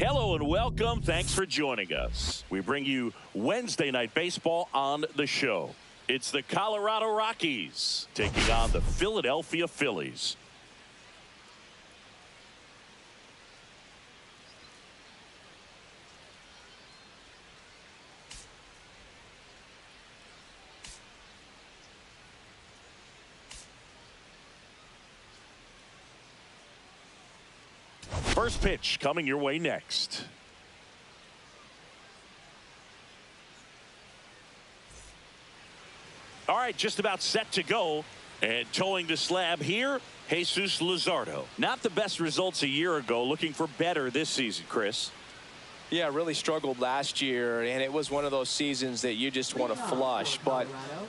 Hello and welcome. Thanks for joining us. We bring you Wednesday Night Baseball on the show. It's the Colorado Rockies taking on the Philadelphia Phillies. First pitch coming your way next. All right, just about set to go. And towing the slab here, Jesus Luzardo. Not the best results a year ago. Looking for better this season, Chris. Yeah, really struggled last year, and it was one of those seasons that you just want to flush. But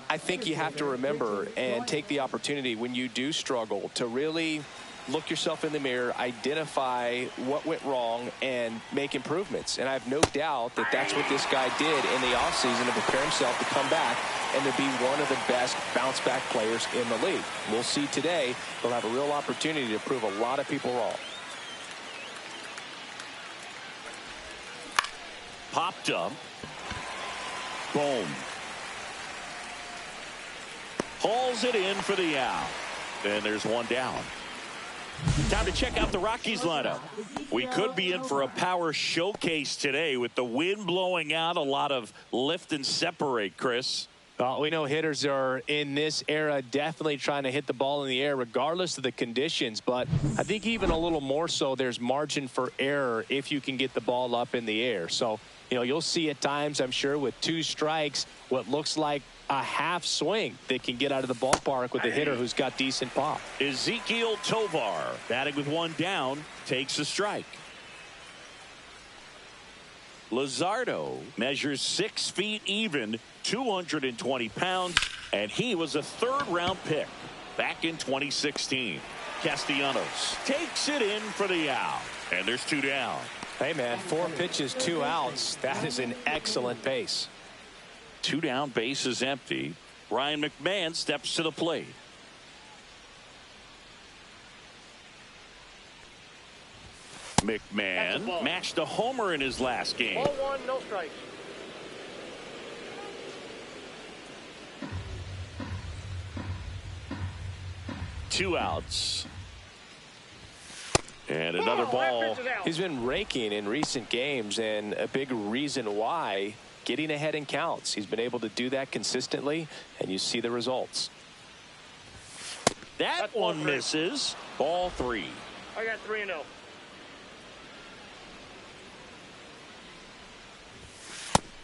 I think you have to remember and take the opportunity when you do struggle to really look yourself in the mirror, identify what went wrong, and make improvements. And I have no doubt that that's what this guy did in the offseason to prepare himself to come back and to be one of the best bounce-back players in the league. We'll see today. He'll have a real opportunity to prove a lot of people wrong. Popped up. Boom. Hauls it in for the out. And there's one down. Time to check out the Rockies lineup. We could be in for a power showcase today with the wind blowing out, a lot of lift and separate, Chris. We know hitters are in this era definitely trying to hit the ball in the air regardless of the conditions, but I think even a little more so there's margin for error if you can get the ball up in the air. So, you know, you'll see at times, I'm sure, with two strikes, what looks like a half swing that can get out of the ballpark with a hitter who's got decent pop. Ezequiel Tovar, batting with one down, takes a strike. Luzardo measures 6 feet even, 220 pounds, and he was a third-round pick back in 2016. Castellanos takes it in for the out, and there's two down. Hey, man, 4 pitches, 2 outs. That is an excellent pace. 2 down, base is empty. Ryan McMahon steps to the plate. McMahon matched a homer in his last game. Ball 1, no strikes. Two outs. And another ball. He's been raking in recent games, and a big reason why, getting ahead in counts. He's been able to do that consistently, and you see the results. That one misses. Ball 3. I got 3-0.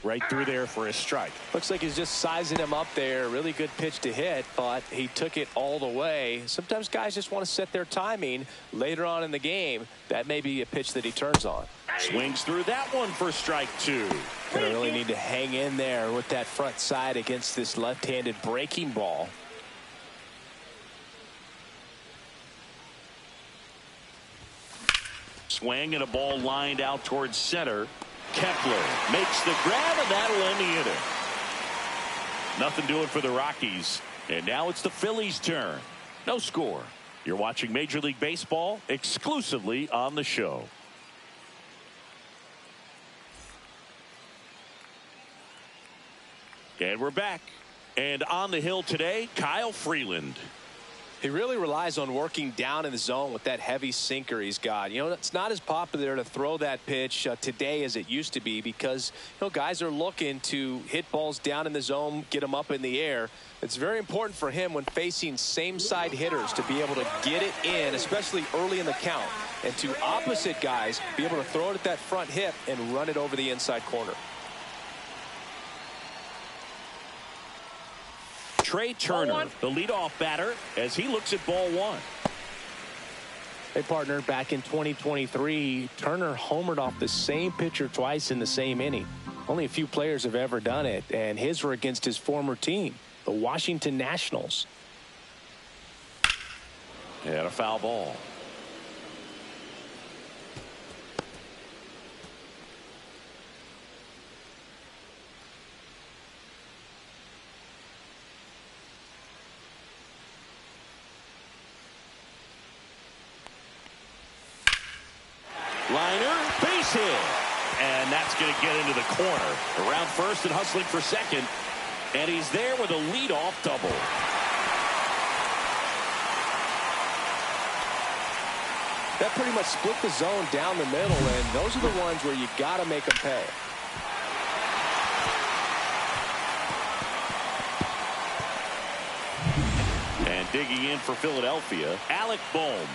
Right through there for a strike. Looks like he's just sizing him up there. Really good pitch to hit, but he took it all the way. Sometimes guys just want to set their timing later on in the game. That may be a pitch that he turns on. Swings through that one for strike 2. Gonna really need to hang in there with that front side against this left-handed breaking ball. Swing and a ball lined out towards center. Kepler makes the grab, and that'll end the inning. Nothing doing for the Rockies. And now it's the Phillies' turn. No score. You're watching Major League Baseball exclusively on the show. And we're back. And on the hill today, Kyle Freeland. He really relies on working down in the zone with that heavy sinker he's got. You know, it's not as popular to throw that pitch today as it used to be because, you know, guys are looking to hit balls down in the zone, get them up in the air. It's very important for him when facing same-side hitters to be able to get it in, especially early in the count, and to opposite guys be able to throw it at that front hip and run it over the inside corner. Trey Turner, the leadoff batter, as he looks at ball 1. Hey, partner, back in 2023, Turner homered off the same pitcher twice in the same inning. Only a few players have ever done it, and his were against his former team, the Washington Nationals. And a foul ball. Liner, base is hit. And that's going to get into the corner. Around first and hustling for second. And he's there with a leadoff double. That pretty much split the zone down the middle, and those are the ones where you got to make them pay. And digging in for Philadelphia, Alec Bohm.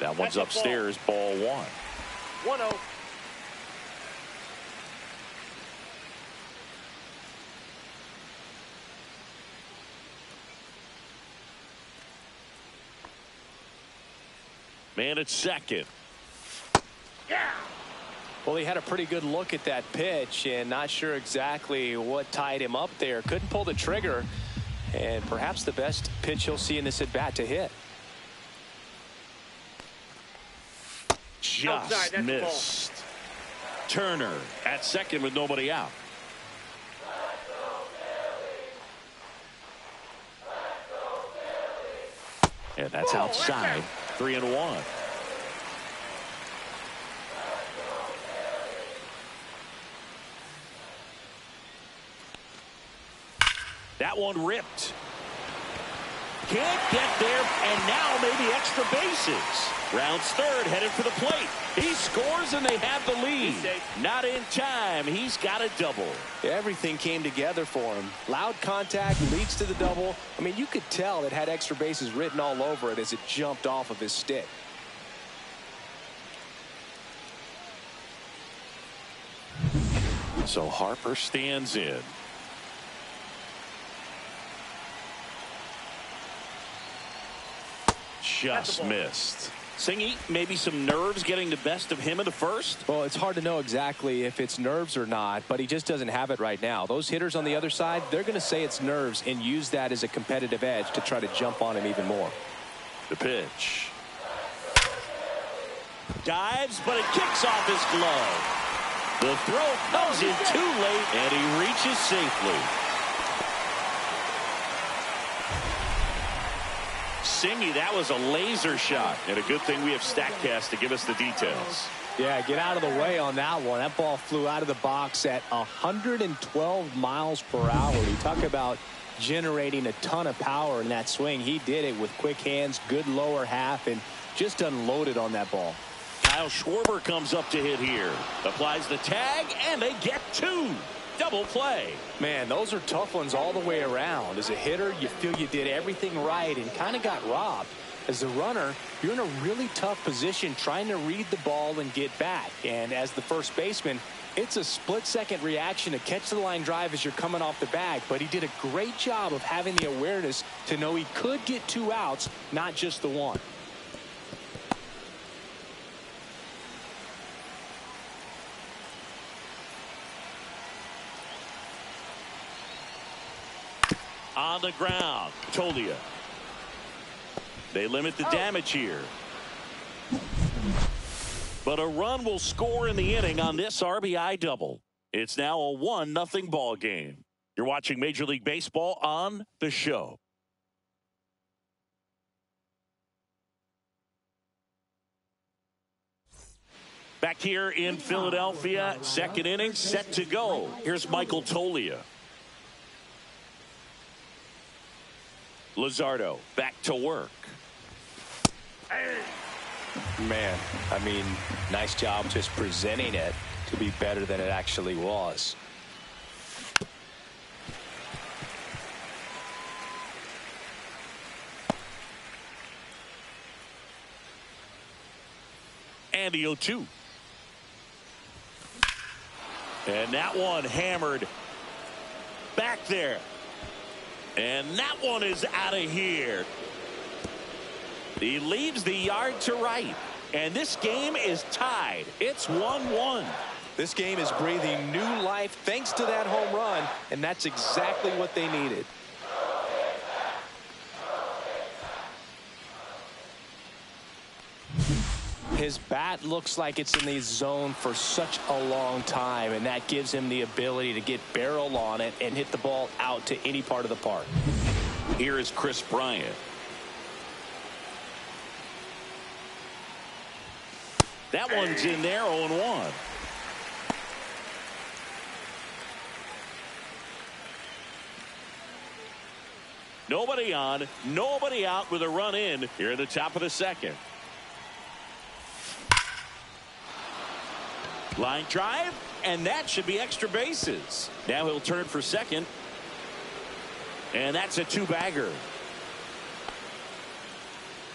That one's upstairs, ball one. 1-0. Man at second. Yeah. Well, he had a pretty good look at that pitch and not sure exactly what tied him up there. Couldn't pull the trigger, and perhaps the best pitch he'll see in this at bat to hit. Just missed. Turner at second with nobody out. And that's outside. 3-1. That one ripped. Can't get there, and now maybe extra bases. Rounds third, headed for the plate. He scores, and they have the lead. Not in time. He's got a double. Everything came together for him. Loud contact leads to the double. I mean, you could tell it had extra bases written all over it as it jumped off of his stick. So Harper stands in. Just missed. Singy, maybe some nerves getting the best of him in the first? Well, it's hard to know exactly if it's nerves or not, but he just doesn't have it right now. Those hitters on the other side, they're going to say it's nerves and use that as a competitive edge to try to jump on him even more. The pitch. Dives, but it kicks off his glove. The throw comes in too late, and he reaches safely. Singy, that was a laser shot, and a good thing we have StatCast to give us the details. Yeah, get out of the way on that one. That ball flew out of the box at 112 miles per hour. You talk about generating a ton of power in that swing. He did it with quick hands, good lower half, and just unloaded on that ball. Kyle Schwarber comes up to hit here. Applies the tag, and they get two. Double play. Man, those are tough ones all the way around. As a hitter, you feel you did everything right and kind of got robbed. As a runner, you're in a really tough position trying to read the ball and get back. And as the first baseman, it's a split-second reaction to catch the line drive as you're coming off the bag. But he did a great job of having the awareness to know he could get two outs, not just the one. On the ground, Tolia. They limit the damage here. But a run will score in the inning on this RBI double. It's now a 1-0 ball game. You're watching Major League Baseball on The Show. Back here in Philadelphia, second inning set to go. Here's Michael Tolia. Luzardo back to work. Man, I mean, nice job just presenting it to be better than it actually was. And the 0-2. And that one hammered back there. And that one is out of here. He leaves the yard to right. And this game is tied. It's 1-1. This game is breathing new life thanks to that home run. And that's exactly what they needed. His bat looks like it's in the zone for such a long time, and that gives him the ability to get barrel on it and hit the ball out to any part of the park. Here is Chris Bryant. That one's in there, 0-1. Nobody on, nobody out with a run in here at the top of the second. Line drive, and that should be extra bases. Now he'll turn for second. And that's a two-bagger.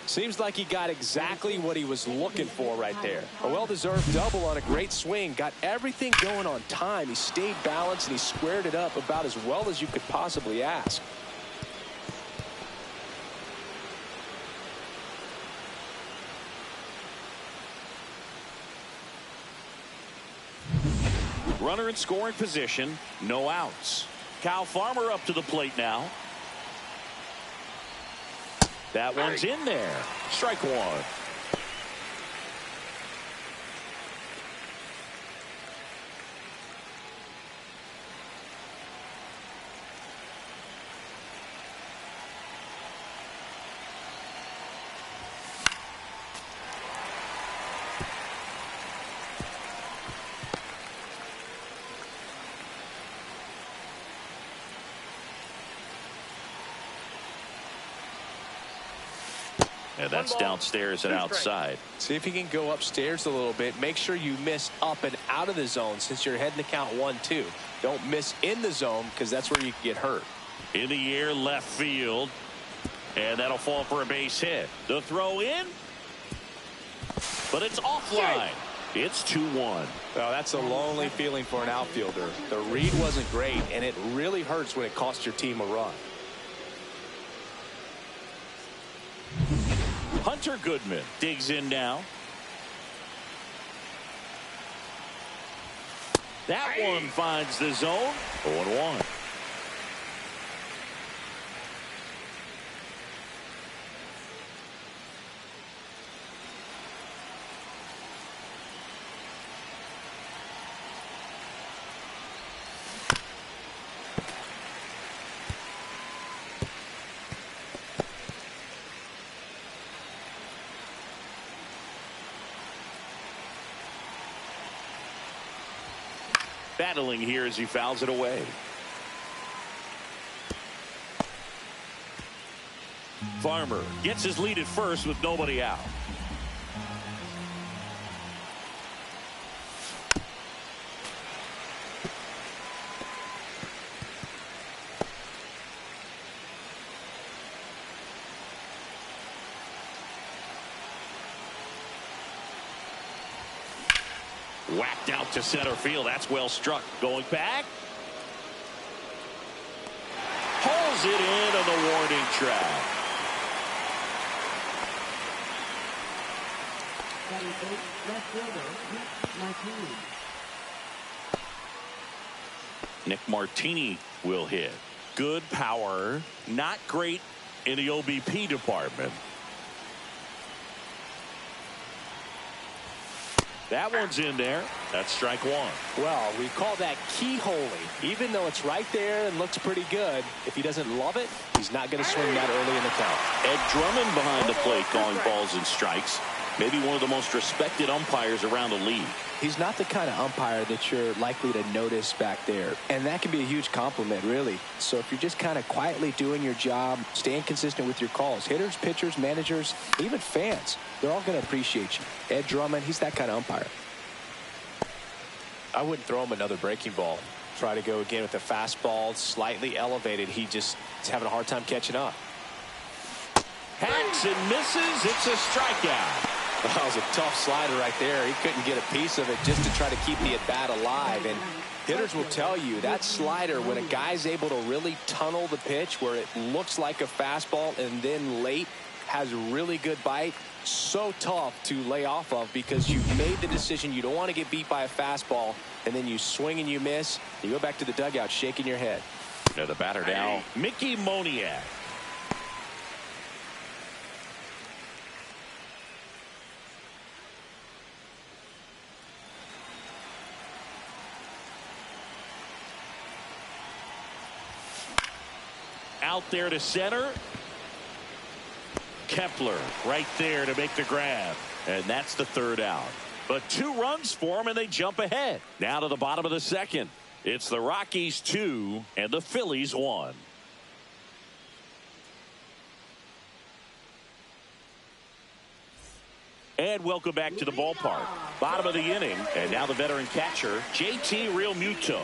Seems like he got exactly what he was looking for right there. A well-deserved double on a great swing. Got everything going on time. He stayed balanced and he squared it up about as well as you could possibly ask. Runner in scoring position, no outs. Kyle Farmer up to the plate now. That one's in there. Strike one. And that's downstairs and outside. See if you can go upstairs a little bit. Make sure you miss up and out of the zone since you're heading to count 1-2. Don't miss in the zone because that's where you can get hurt. In the air, left field. And that'll fall for a base hit. The throw in. But it's offline. It's 2-1. Well, that's a lonely feeling for an outfielder. The read wasn't great, and it really hurts when it costs your team a run. Hunter Goodman digs in now. That one finds the zone. 0-1. Battling here as he fouls it away. Farmer gets his lead at first with nobody out. Whacked out to center field. That's well struck. Going back. Pulls it in on the warning track. Nick Martini will hit. Good power. Not great in the OBP department. That one's in there. That's strike one. Well, we call that keyholing. Even though it's right there and looks pretty good, if he doesn't love it, he's not going to swing that early in the count. Ed Drummond behind the plate calling balls and strikes. Maybe one of the most respected umpires around the league. He's not the kind of umpire that you're likely to notice back there. And that can be a huge compliment, really. So if you're just kind of quietly doing your job, staying consistent with your calls, hitters, pitchers, managers, even fans, they're all going to appreciate you. Ed Drummond, he's that kind of umpire. I wouldn't throw him another breaking ball. Try to go again with the fastball, slightly elevated. He just is having a hard time catching up. Hacks and misses. It's a strikeout. That was a tough slider right there. He couldn't get a piece of it just to try to keep the at-bat alive. And hitters will tell you that slider, when a guy's able to really tunnel the pitch where it looks like a fastball and then late has really good bite, so tough to lay off of because you've made the decision you don't want to get beat by a fastball, and then you swing and you miss. You go back to the dugout shaking your head. Now the batter now, Mickey Moniak. Out there to center. Kepler right there to make the grab. And that's the third out. But 2 runs for them, and they jump ahead. Now to the bottom of the second. It's the Rockies 2 and the Phillies 1. And welcome back to the ballpark. Bottom of the inning, and now the veteran catcher, JT Realmuto.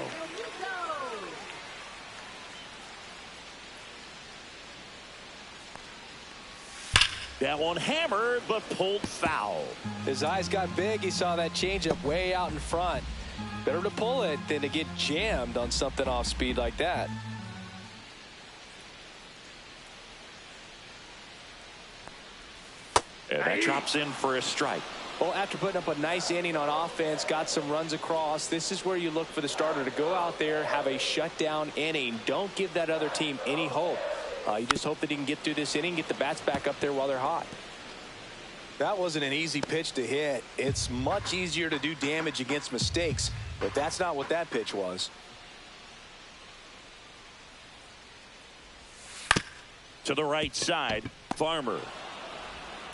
That one hammered, but pulled foul. His eyes got big. He saw that changeup way out in front. Better to pull it than to get jammed on something off speed like that. And that drops in for a strike. Well, after putting up a nice inning on offense, got some runs across, this is where you look for the starter to go out there, have a shutdown inning. Don't give that other team any hope. You just hope that he can get through this inning, get the bats back up there while they're hot. That wasn't an easy pitch to hit. It's much easier to do damage against mistakes, but that's not what that pitch was. To the right side, Farmer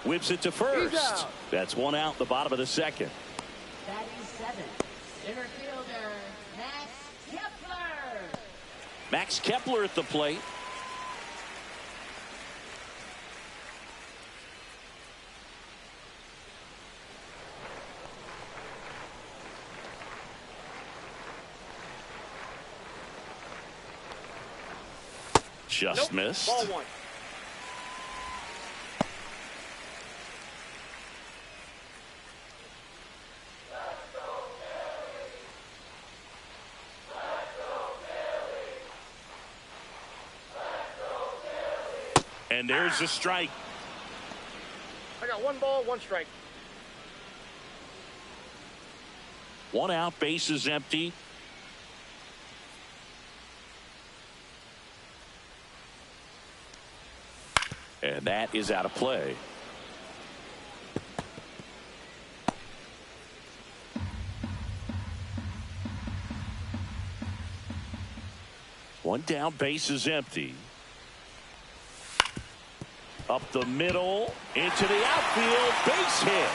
whips it to first. That's 1 out in the bottom of the second. Batting 7, center fielder, Max Kepler. Max Kepler at the plate. Just missed. Ball 1. And there's a strike. I got 1 ball, 1 strike. 1 out, bases empty. And that is out of play. One down, bases empty. Up the middle, into the outfield, base hit.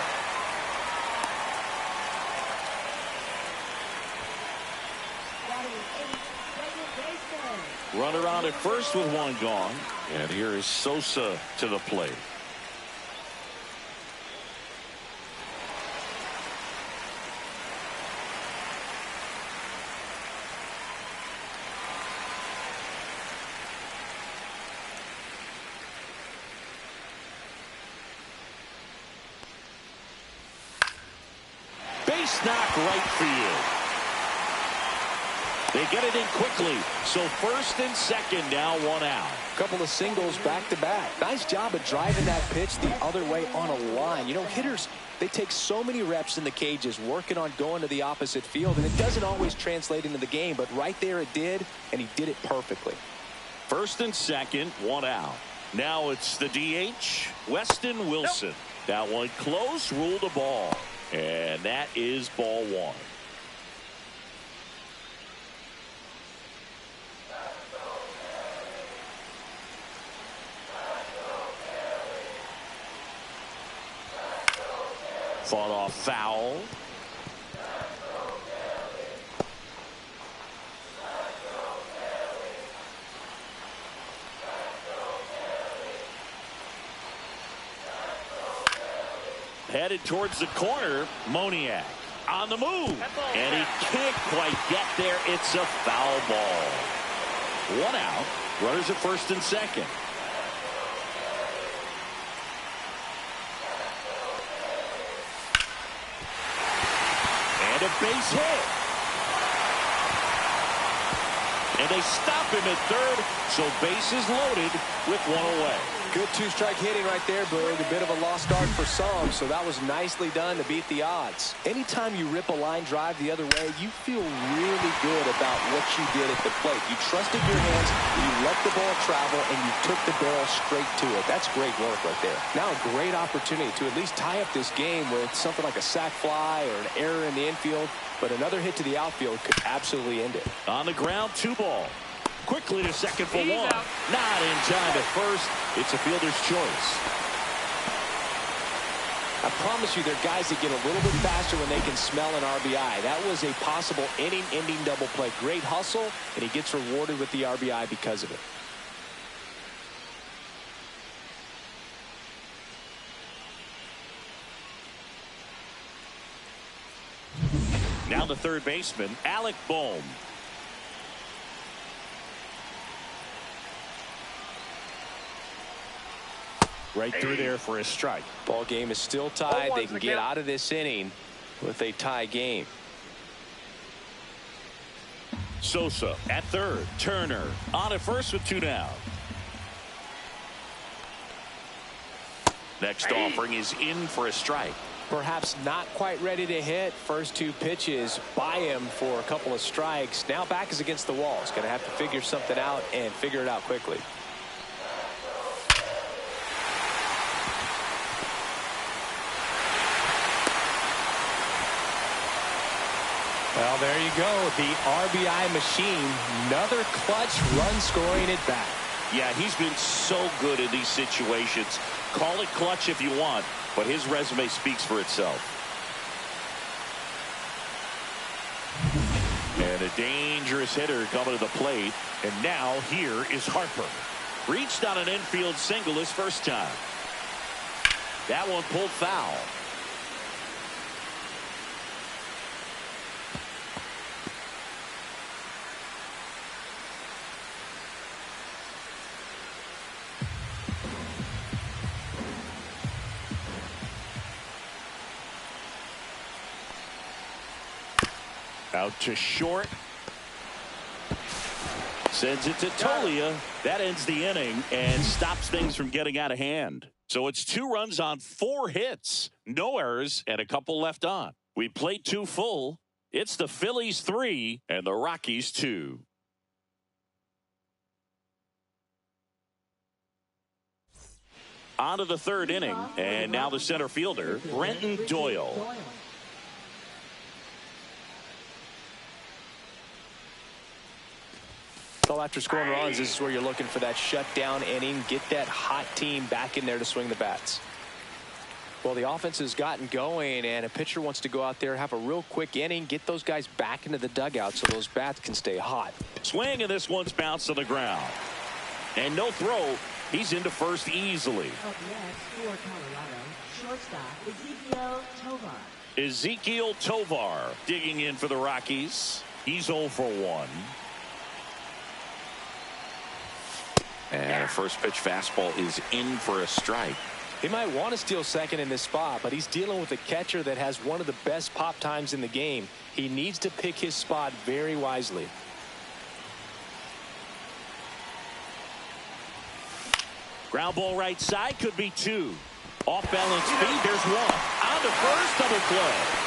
Runner on at first with 1 gone. And here is Sosa to the plate. Base knock right field. They get it in quickly. So first and second, now 1 out. Couple of singles back to back. Nice job of driving that pitch the other way on a line. You know, hitters, they take so many reps in the cages working on going to the opposite field, and it doesn't always translate into the game, but right there it did, and he did it perfectly. First and second, 1 out. Now it's the DH, Weston Wilson. That one close, ruled a ball. And that is ball 1. Fought off foul. Headed towards the corner, Moniak on the move. And he can't quite get there. It's a foul ball. 1 out. Runners at first and second. And a base hit. And they stop him at third, so bases loaded with 1 away. Good 2-strike hitting right there, Boog. A bit of a lost start for some, so that was nicely done to beat the odds. Anytime you rip a line drive the other way, you feel really good about what you did at the plate. You trusted your hands, you let the ball travel, and you took the barrel straight to it. That's great work right there. Now a great opportunity to at least tie up this game with something like a sac fly or an error in the infield, but another hit to the outfield could absolutely end it. On the ground, 2 ball. Quickly to second for 1. Not in time at first. It's a fielder's choice. I promise you, there are guys that get a little bit faster when they can smell an RBI. That was a possible inning-ending double play. Great hustle, and he gets rewarded with the RBI because of it. Now the third baseman, Alec Bohm. Right through there for a strike. Ball game is still tied. They can get out of this inning with a tie game. Sosa at third. Turner on at first with 2 down. Next offering is in for a strike. Perhaps not quite ready to hit. First 2 pitches by him for a couple of strikes. Now back is against the wall. He's going to have to figure something out and figure it out quickly. Well, there you go. The RBI machine. Another clutch run scoring at bat. Yeah, he's been so good in these situations. Call it clutch if you want, but his resume speaks for itself. And a dangerous hitter coming to the plate. And now here is Harper. Reached on an infield single his first time. That one pulled foul. Out to short. Sends it to Tolia. That ends the inning and stops things from getting out of hand. So it's 2 runs on 4 hits. No errors and a couple left on. We played 2 full. It's the Phillies 3 and the Rockies 2. On to the third inning. And now the center fielder, Brenton Doyle. So after scoring runs, this is where you're looking for that shutdown inning. Get that hot team back in there to swing the bats. Well, the offense has gotten going, and a pitcher wants to go out there, have a real quick inning, get those guys back into the dugout so those bats can stay hot. Swing, and this one's bounced to the ground. And no throw. He's into first easily. For Colorado, shortstop Ezekiel Tovar. Ezekiel Tovar digging in for the Rockies. He's 0 for 1. And a first pitch fastball is in for a strike. He might want to steal second in this spot, but he's dealing with a catcher that has one of the best pop times in the game. He needs to pick his spot very wisely. Ground ball right side, could be 2. Off balance speed, there's 1. On to first, double play.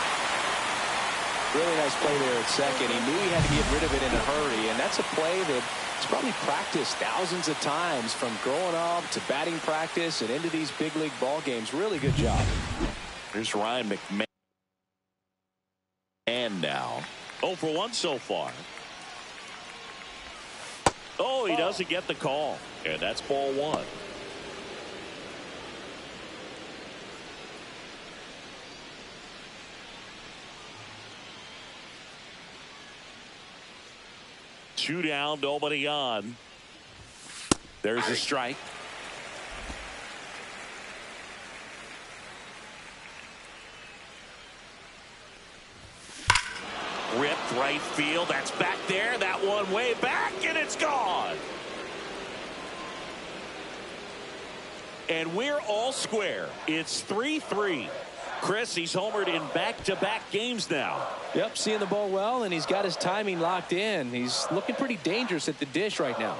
Really nice play there at second. He knew he had to get rid of it in a hurry, and that's a play that he's probably practiced thousands of times from growing up to batting practice and into these big league ball games. Really good job. Here's Ryan McMahon. And now 0 for 1 so far. Oh, he doesn't get the call. And that's ball 1. Two down, nobody on. There's a strike. Ripped right field. That's back there. That one way back, and it's gone. And we're all square. It's 3-3. Chris, he's homered in back-to-back games now. Yep, seeing the ball well, and he's got his timing locked in. He's looking pretty dangerous at the dish right now.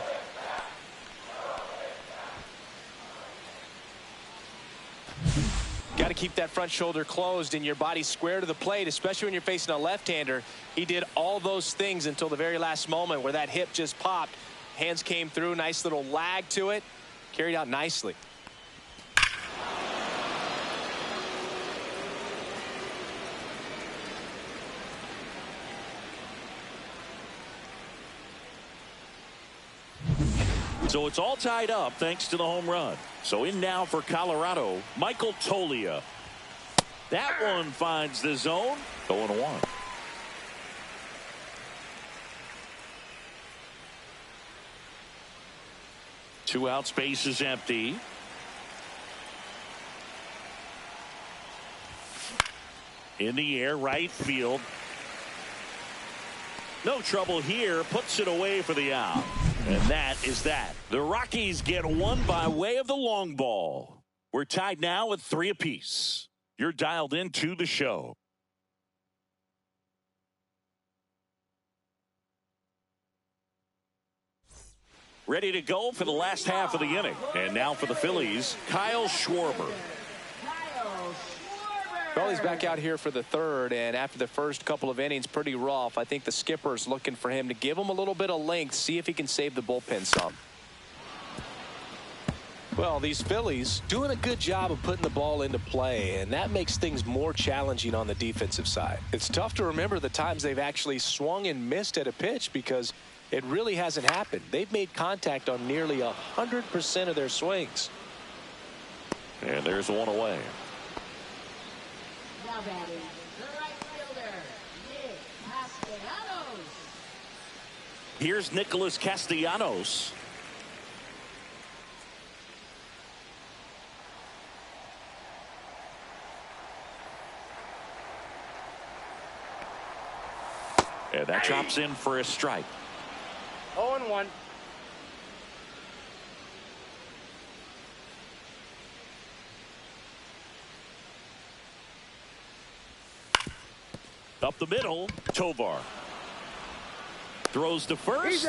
Got to keep that front shoulder closed and your body square to the plate, especially when you're facing a left-hander. He did all those things until the very last moment where that hip just popped. Hands came through, nice little lag to it. Carried out nicely. So it's all tied up thanks to the home run. So in now for Colorado, Michael Tolia. That one finds the zone. 0-1. Two out, space is empty. In the air, right field. No trouble here. Puts it away for the out. And that is that. The Rockies get one by way of the long ball. We're tied now at 3 apiece. You're dialed into the show. Ready to go for the last half of the inning. And now for the Phillies, Kyle Schwarber. Well, he's back out here for the third, and after the first couple of innings, pretty rough. I think the skipper's looking for him to give him a little bit of length, see if he can save the bullpen some. Well, these Phillies doing a good job of putting the ball into play, and that makes things more challenging on the defensive side. It's tough to remember the times they've actually swung and missed at a pitch because it really hasn't happened. They've made contact on nearly 100% of their swings. And there's one away. Now batting, the right fielder, Nick Castellanos. Here's Nicholas Castellanos. And that drops in for a strike. 0-1. Up the middle, Tovar. Throws to first,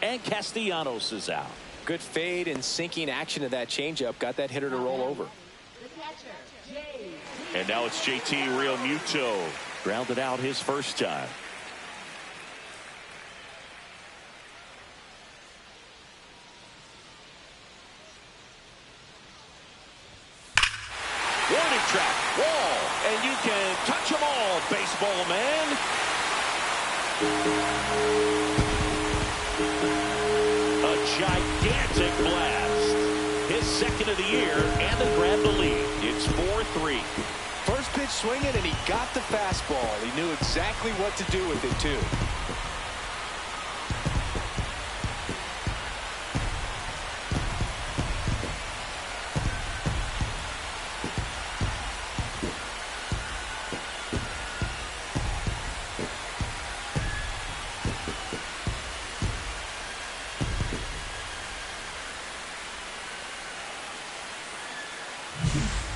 and Castellanos is out. Good fade and sinking action of that changeup. Got that hitter to roll over. The catcher, Jay. And now it's JT Realmuto. Grounded out his first time. Warning track, wall, and you can touch them all, baseball man. A gigantic blast. His second of the year, and they grab the lead. It's 4-3. First pitch swinging, and he got the fastball. He knew exactly what to do with it, too.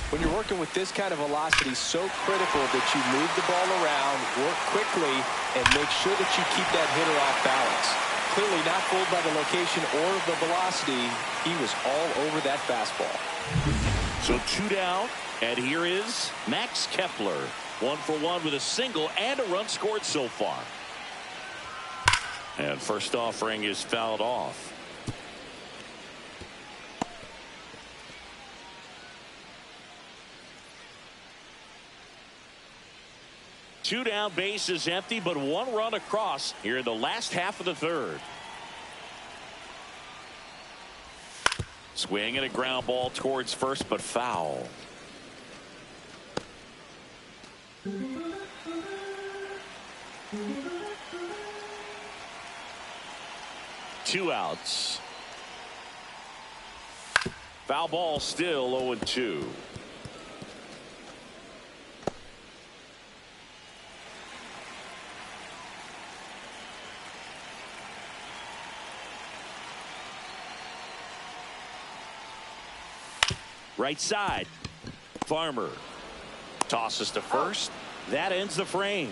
When you're working with this kind of velocity, so critical that you move the ball around, work quickly, and make sure that you keep that hitter off balance. Clearly not fooled by the location or the velocity. He was all over that fastball. So 2 down, and here is Max Kepler. 1 for 1 with a single and a run scored so far. And first offering is fouled off. Two down, base is empty, but 1 run across here in the last half of the third. Swing and a ground ball towards first, but foul. Two outs. Foul ball, still 0-2. Right side. Farmer tosses to first. That ends the frame.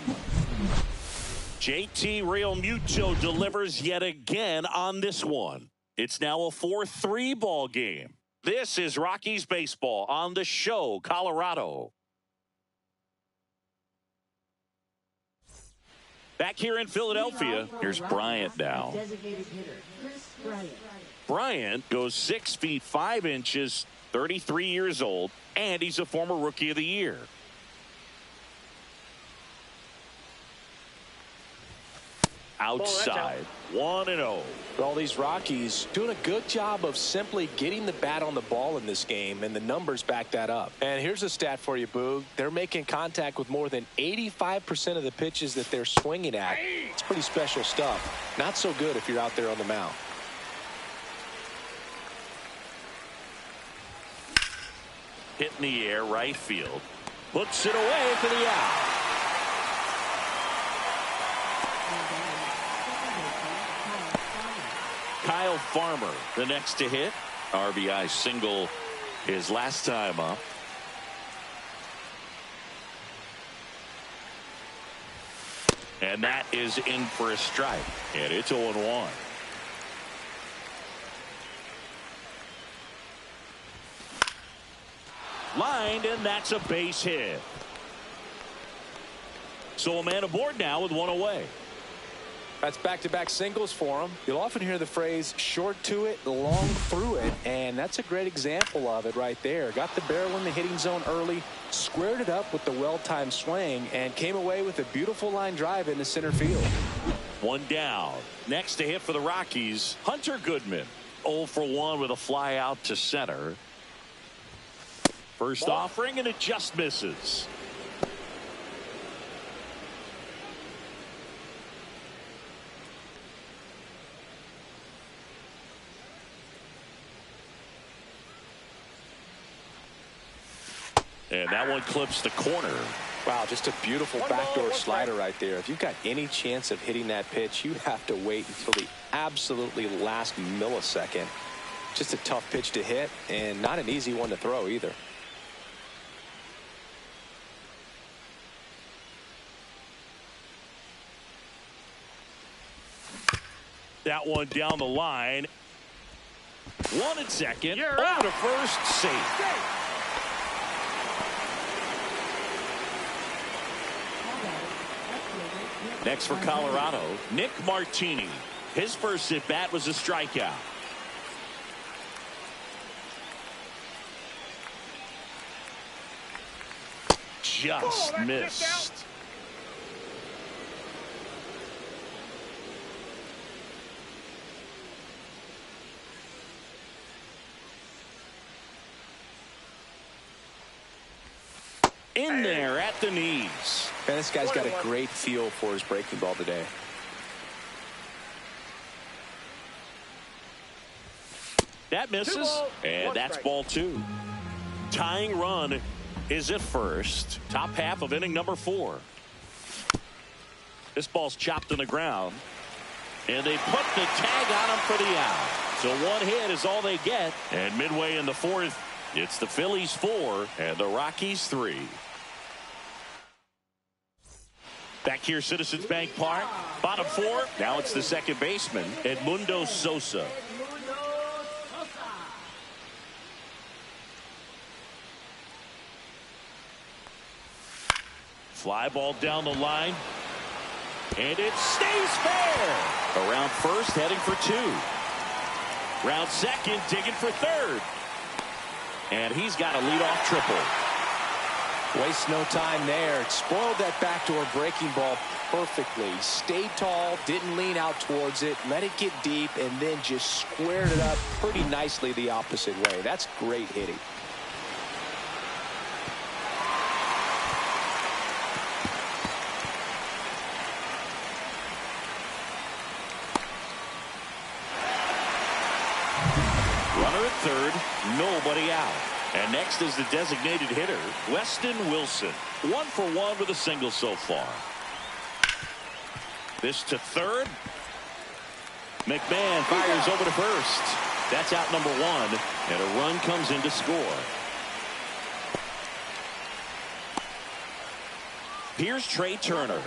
JT Realmuto delivers yet again on this one. It's now a 4-3 ball game. This is Rockies baseball on the show, Colorado. Back here in Philadelphia, here's Bryant now. Designated hitter, Chris Bryant. Bryant goes 6 feet 5 inches, 33 years old, and he's a former Rookie of the Year. outside. 1-0. All these Rockies doing a good job of simply getting the bat on the ball in this game, and the numbers back that up. And here's a stat for you, Boog. They're making contact with more than 85% of the pitches that they're swinging at. It's pretty special stuff. Not so good if you're out there on the mound. Hit in the air, right field. Puts it away for the out. Kyle Farmer, the next to hit. RBI single his last time up. And that is in for a strike. And it's 0-1. Lined, and that's a base hit. So a man aboard now with one away. That's back-to-back singles for him. You'll often hear the phrase short to it, long through it, and that's a great example of it right there. Got the barrel in the hitting zone early, squared it up with the well-timed swing, and came away with a beautiful line drive into center field. One down. Next to hit for the Rockies, Hunter Goodman. 0 for 1 with a fly out to center. First offering, and it just misses. And that one clips the corner. Wow, just a beautiful backdoor slider right there. If you've got any chance of hitting that pitch, you have to wait until the absolutely last millisecond. Just a tough pitch to hit, and not an easy one to throw either. That one down the line. 1 at second. Over to first. Safe. Next for Colorado, Nick Martini. His first at bat was a strikeout. Just missed. In there at the knees. Man, this guy's got a great feel for his breaking ball today. That misses, and that's ball 2. Tying run is at first. Top half of inning number 4. This ball's chopped on the ground, and they put the tag on him for the out. So one hit is all they get, and midway in the 4th, it's the Phillies 4 and the Rockies 3. Back here, Citizens Bank Park. Bottom 4. Now it's the second baseman, Edmundo Sosa. Fly ball down the line. And it stays fair. Around first, heading for 2. Round second, digging for third. And he's got a leadoff triple. Waste no time there. Spoiled that backdoor breaking ball perfectly. Stayed tall, didn't lean out towards it, let it get deep, and then just squared it up pretty nicely the opposite way. That's great hitting. Runner at third, nobody out. And next is the designated hitter, Weston Wilson. 1 for 1 with a single so far. This to third. McMahon fires over to first. That's out number 1, and a run comes in to score. Here's Trey Turner.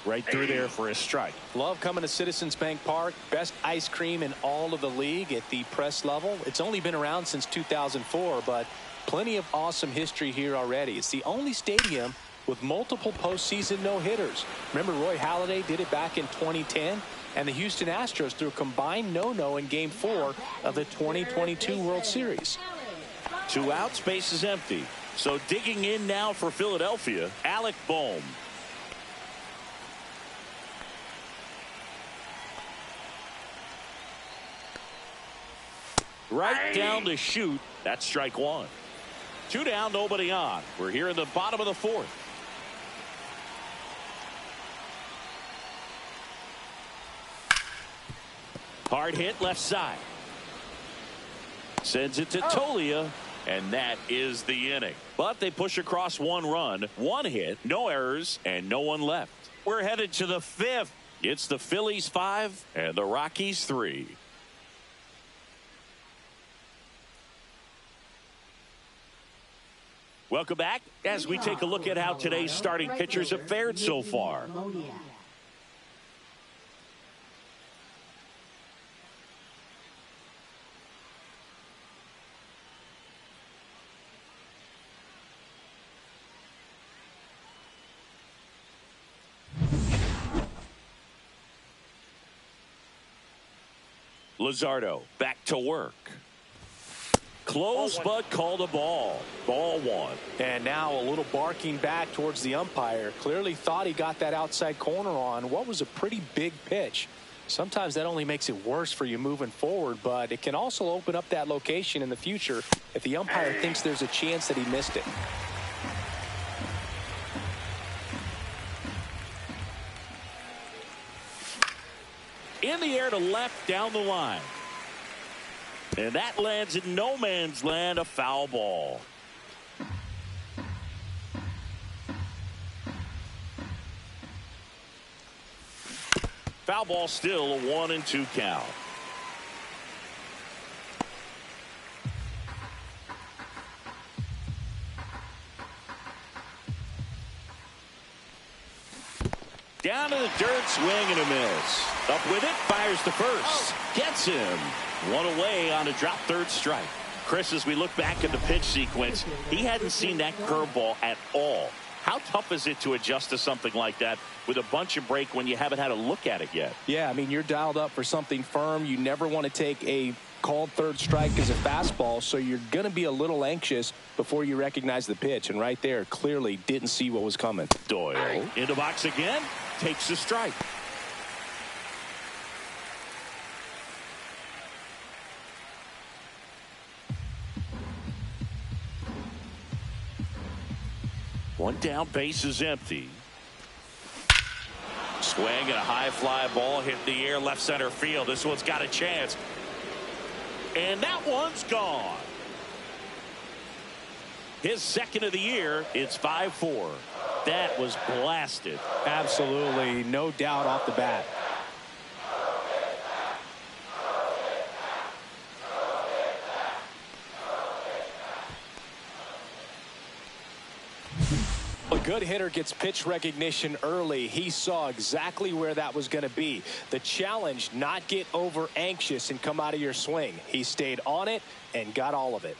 Right through there for a strike. Love coming to Citizens Bank Park. Best ice cream in all of the league at the press level. It's only been around since 2004, but plenty of awesome history here already. It's the only stadium with multiple postseason no-hitters. Remember Roy Halladay did it back in 2010? and the Houston Astros threw a combined no-no in Game 4 of the 2022 World Series. 2 outs, base is empty. So digging in now for Philadelphia, Alec Bohm. Right down to shoot. That's strike 1. 2 down, nobody on. We're here in the bottom of the 4th. Hard hit left side. Sends it to Tolia, and that is the inning. But they push across 1 run, 1 hit, no errors, and no one left. We're headed to the 5th. It's the Phillies 5 and the Rockies 3. Welcome back as we take a look at how today's starting pitchers have fared so far. Luzardo back to work. Close, but called a ball. Ball 1. And now a little barking back towards the umpire. Clearly thought he got that outside corner on what was a pretty big pitch. Sometimes that only makes it worse for you moving forward, but it can also open up that location in the future if the umpire thinks there's a chance that he missed it. In the air to left down the line. And that lands in no man's land, a foul ball. Foul ball, still a 1-2 count. Down to the dirt, swing and a miss. Up with it, fires to first. Gets him. 1 away on a drop third strike. Chris, as we look back at the pitch sequence, he hadn't seen that curveball at all. How tough is it to adjust to something like that with a bunch of break when you haven't had a look at it yet? Yeah, I mean, you're dialed up for something firm. You never want to take a called third strike as a fastball, so you're going to be a little anxious before you recognize the pitch. And right there, clearly didn't see what was coming. Doyle into box again, takes the strike. One down, base is empty. Swing and a high fly ball hit the air left center field. This one's got a chance. And that one's gone. His second of the year. It's 5-4. That was blasted. Absolutely, no doubt off the bat. A good hitter gets pitch recognition early. He saw exactly where that was going to be. The challenge, not get over anxious and come out of your swing. He stayed on it and got all of it.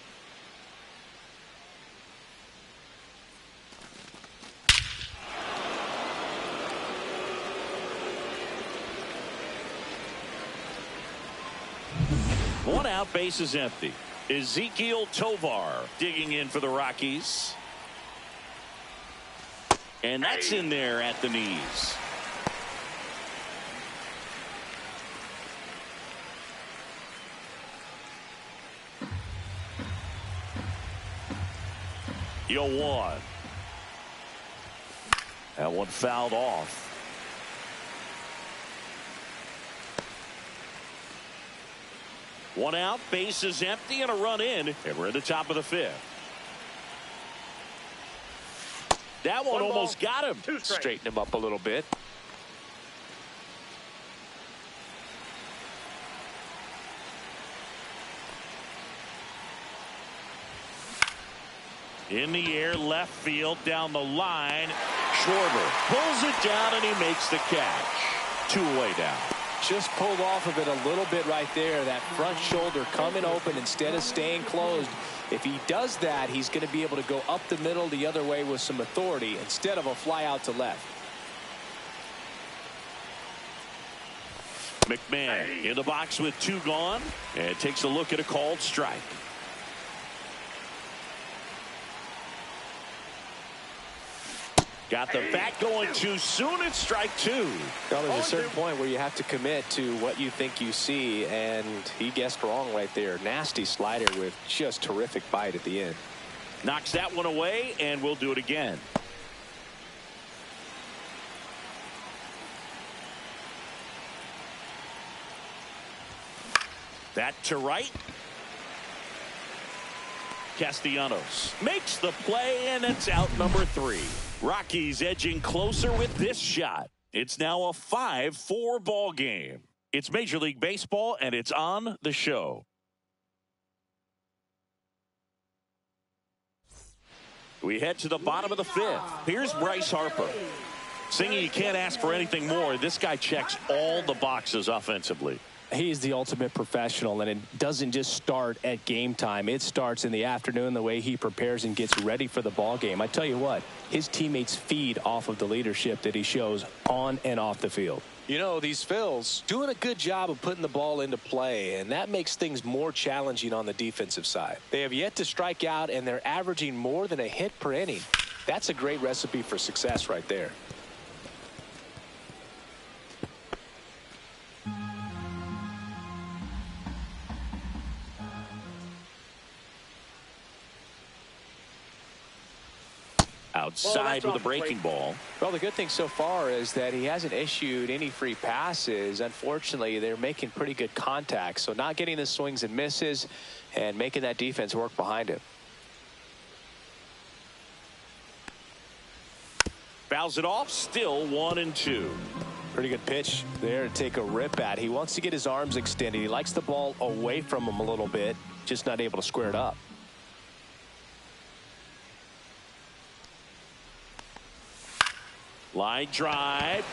One out, base is empty. Ezekiel Tovar digging in for the Rockies. And that's in there at the knees. Yo, 1. That one fouled off. One out, base is empty, and a run in, and we're at the top of the 5th. That one almost got him. Straighten him up a little bit. In the air, left field, down the line. Schwarber pulls it down, and he makes the catch. 2 away down. Just pulled off of it a little bit right there. That front shoulder coming open instead of staying closed. If he does that, he's going to be able to go up the middle the other way with some authority instead of a fly out to left. McMahon in the box with 2 gone and takes a look at a called strike. Got the bat going too soon. It's strike 2. Well, there's a certain point where you have to commit to what you think you see, and he guessed wrong right there. Nasty slider with just terrific bite at the end. Knocks that one away, and we'll do it again. That to right. Castellanos makes the play, and it's out number 3. Rockies edging closer with this shot. It's now a 5-4 ball game. It's Major League Baseball, and it's on the show. We head to the bottom of the 5th. Here's Bryce Harper. Singing, you can't ask for anything more. This guy checks all the boxes offensively. He's the ultimate professional, and it doesn't just start at game time. It starts in the afternoon, the way he prepares and gets ready for the ball game. I tell you what, his teammates feed off of the leadership that he shows on and off the field. You know, these Phils doing a good job of putting the ball into play, and that makes things more challenging on the defensive side. They have yet to strike out, and they're averaging more than a hit per inning. That's a great recipe for success right there. Outside with a breaking ball. Well, the good thing so far is that he hasn't issued any free passes. Unfortunately, they're making pretty good contact, so not getting the swings and misses and making that defense work behind him. Fouls it off, still 1-2. Pretty good pitch there to take a rip at. He wants to get his arms extended. He likes the ball away from him a little bit, just not able to square it up. Line drive.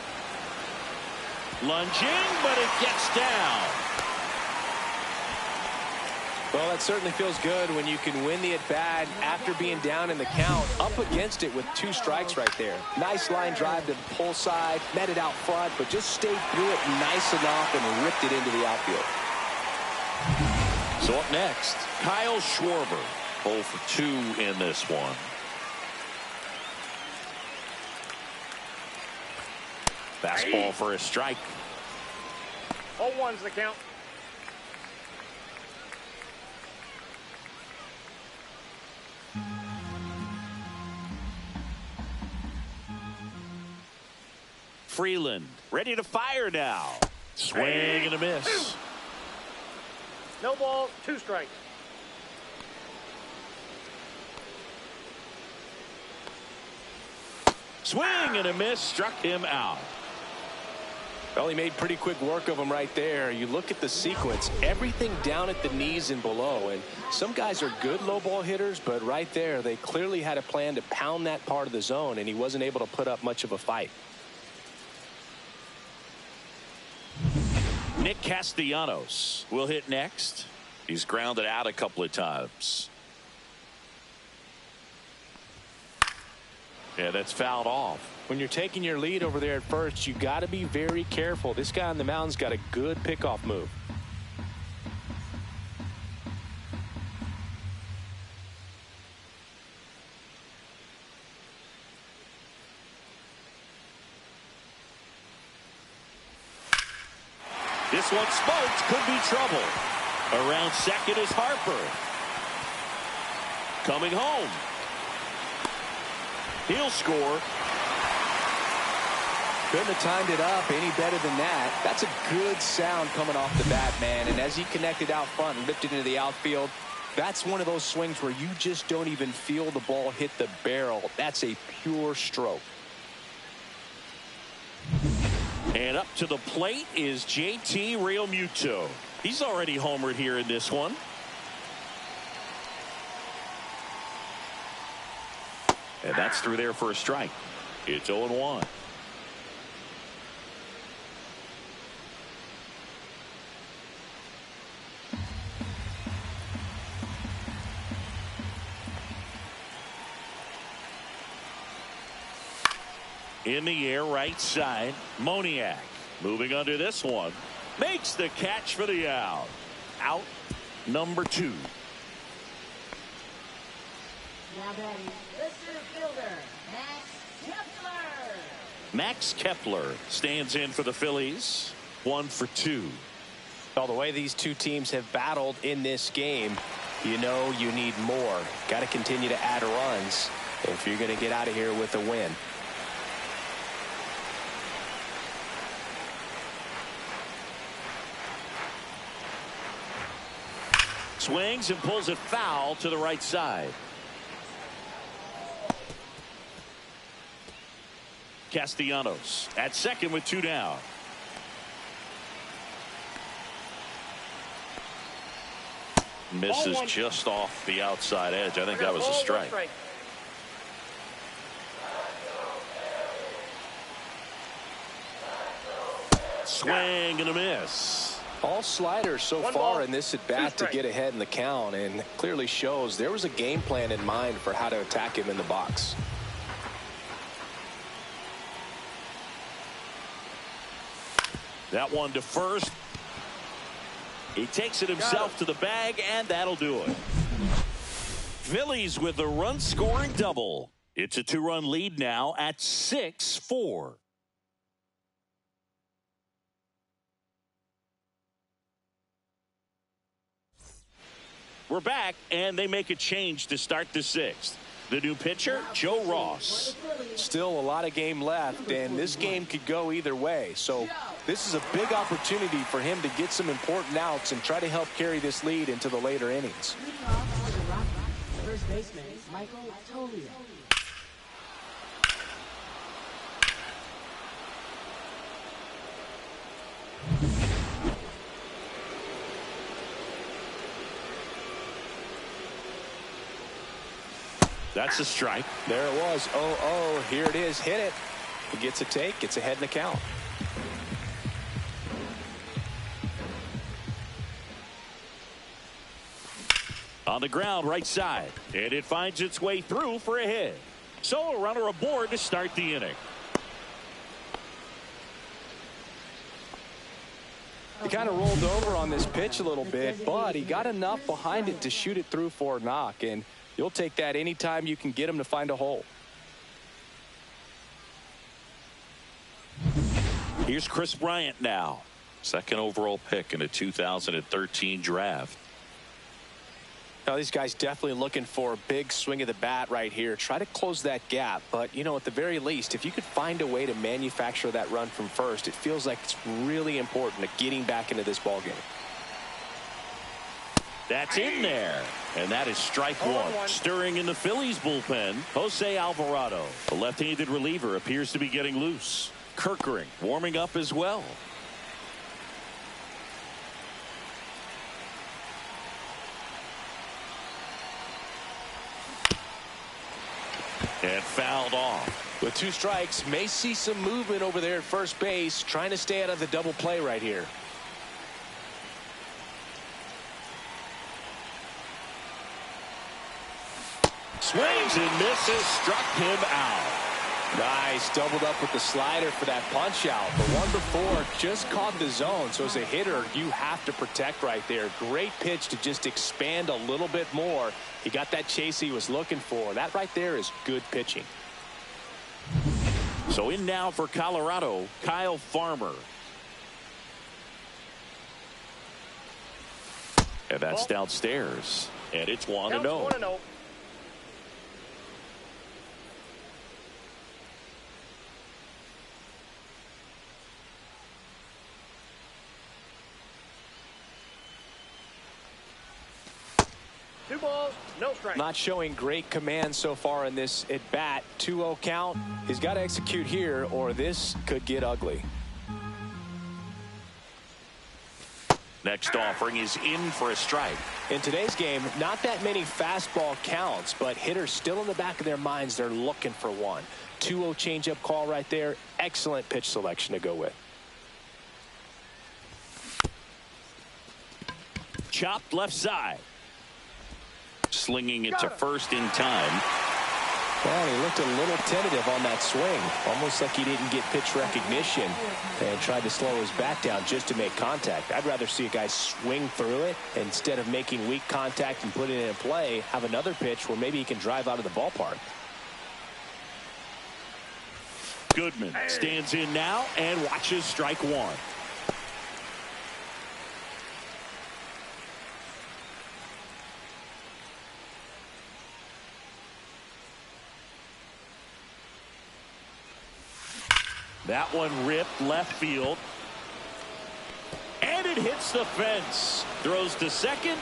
Lunging, but it gets down. Well, that certainly feels good when you can win the at-bat after being down in the count, up against it with 2 strikes right there. Nice line drive to the pull side, met it out front, but just stayed through it nice enough and ripped it into the outfield. So up next, Kyle Schwarber, 0 for 2 in this one. Fastball for a strike. 0-1's the count. Freeland ready to fire now. Swing and a miss. No balls, 2 strikes. Swing and a miss, struck him out. Well, he made pretty quick work of him right there. You look at the sequence, everything down at the knees and below. And some guys are good low ball hitters, but right there, they clearly had a plan to pound that part of the zone, and he wasn't able to put up much of a fight. Nick Castellanos will hit next. He's grounded out a couple of times. Yeah, that's fouled off. When you're taking your lead over there at first, you got to be very careful. This guy on the mound's got a good pickoff move. This one smoked, could be trouble. Around second is Harper. Coming home. He'll score. Couldn't have timed it up any better than that. That's a good sound coming off the bat, man. And as he connected out front and ripped it into the outfield, that's one of those swings where you just don't even feel the ball hit the barrel. That's a pure stroke. And up to the plate is JT Realmuto. He's already homered here in this one. And that's through there for a strike. It's 0-1. In the air, right side. Moniak moving under this one. Makes the catch for the out. Out number 2. Now batting, the center fielder, Max Kepler. Max Kepler stands in for the Phillies. 1 for 2. Well, the way these two teams have battled in this game, you know you need more. Got to continue to add runs if you're going to get out of here with a win. Swings and pulls it foul to the right side. Castellanos at second with 2 down. Misses just off the outside edge. I think that was a strike. Swing and a miss. All sliders so far in this at bat to get ahead in the count, and clearly shows there was a game plan in mind for how to attack him in the box. That one to first. He takes it himself to the bag, and that'll do it. Phillies with a run-scoring double. It's a 2-run lead now at 6-4. We're back, and they make a change to start the 6th. The new pitcher, Joe Ross. Still a lot of game left, and this game could go either way. So this is a big opportunity for him to get some important outs and try to help carry this lead into the later innings. First baseman, Michael Tolio. That's a strike. There it was. 0-0. Here it is. Hit it. He gets a take. Gets ahead in the count. On the ground, right side. And it finds its way through for a hit. So a runner aboard to start the inning. He kind of rolled over on this pitch a little bit, but he got enough behind it to shoot it through for a knock. And you'll take that anytime you can get him to find a hole. Here's Chris Bryant now. Second overall pick in the 2013 draft. Now, these guys definitely looking for a big swing of the bat right here. Try to close that gap. But, you know, at the very least, if you could find a way to manufacture that run from first, it feels like it's really important to getting back into this ballgame. That's in there. And that is strike one. Stirring in the Phillies bullpen, Jose Alvarado. The left-handed reliever appears to be getting loose. Kirkering warming up as well. And fouled off. With 2 strikes, may see some movement over there at first base, trying to stay out of the double play right here. Swings and misses, struck him out. Nice, doubled up with the slider for that punch out. The one before just caught the zone, so as a hitter, you have to protect right there. Great pitch to just expand a little bit more. He got that chase he was looking for. That right there is good pitching. So in now for Colorado, Kyle Farmer. And that's downstairs. And it's 1-0. Two balls, no strike. Not showing great command so far in this at bat. 2-0 count. He's got to execute here or this could get ugly. Next offering is in for a strike. In today's game, not that many fastball counts, but hitters still in the back of their minds, they're looking for one. 2-0 changeup call right there. Excellent pitch selection to go with. Chopped left side. Slinging it to first in time. Well, he looked a little tentative on that swing, almost like he didn't get pitch recognition and tried to slow his bat down just to make contact. I'd rather see a guy swing through it instead of making weak contact and putting it in play, have another pitch where maybe he can drive out of the ballpark. Goodman stands in now and watches strike one. That one ripped left field. And it hits the fence. Throws to second.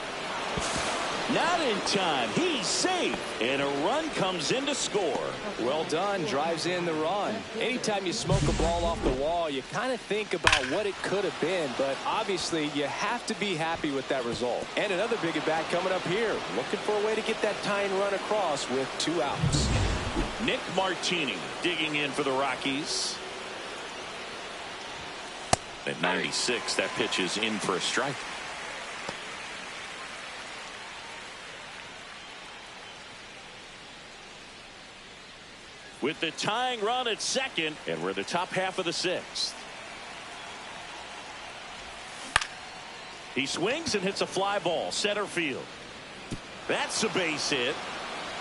Not in time. He's safe. And a run comes in to score. Well done. Drives in the run. Anytime you smoke a ball off the wall, you kind of think about what it could have been. But obviously, you have to be happy with that result. And another big at bat coming up here. Looking for a way to get that tying run across with 2 outs. Nick Martini digging in for the Rockies. At 96, that pitch is in for a strike. With the tying run at second, and we're the top half of the 6th. He swings and hits a fly ball center field. That's a base hit.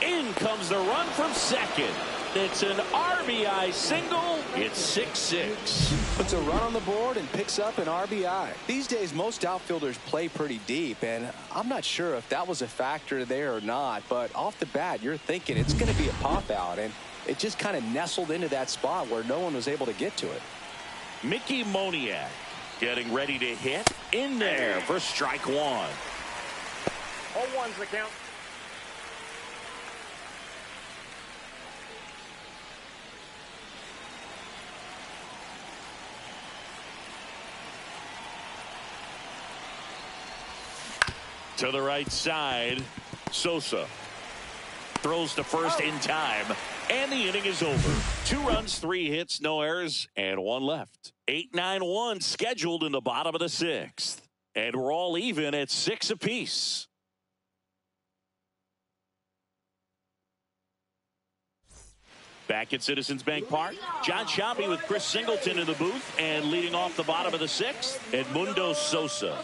In comes the run from second. It's an RBI single. It's 6-6. Puts a run on the board and picks up an RBI. These days, most outfielders play pretty deep, and I'm not sure if that was a factor there or not, but off the bat, you're thinking it's going to be a pop out, and it just kind of nestled into that spot where no one was able to get to it. Mickey Moniak getting ready to hit in there for strike one. 0-1's the count. To the right side, Sosa throws to first in time, and the inning is over. 2 runs, 3 hits, no errors, and 1 left. 8-9-1 scheduled in the bottom of the 6th, and we're all even at 6 apiece. Back at Citizens Bank Park, John Sciambi with Chris Singleton in the booth, and leading off the bottom of the 6th, Edmundo Sosa.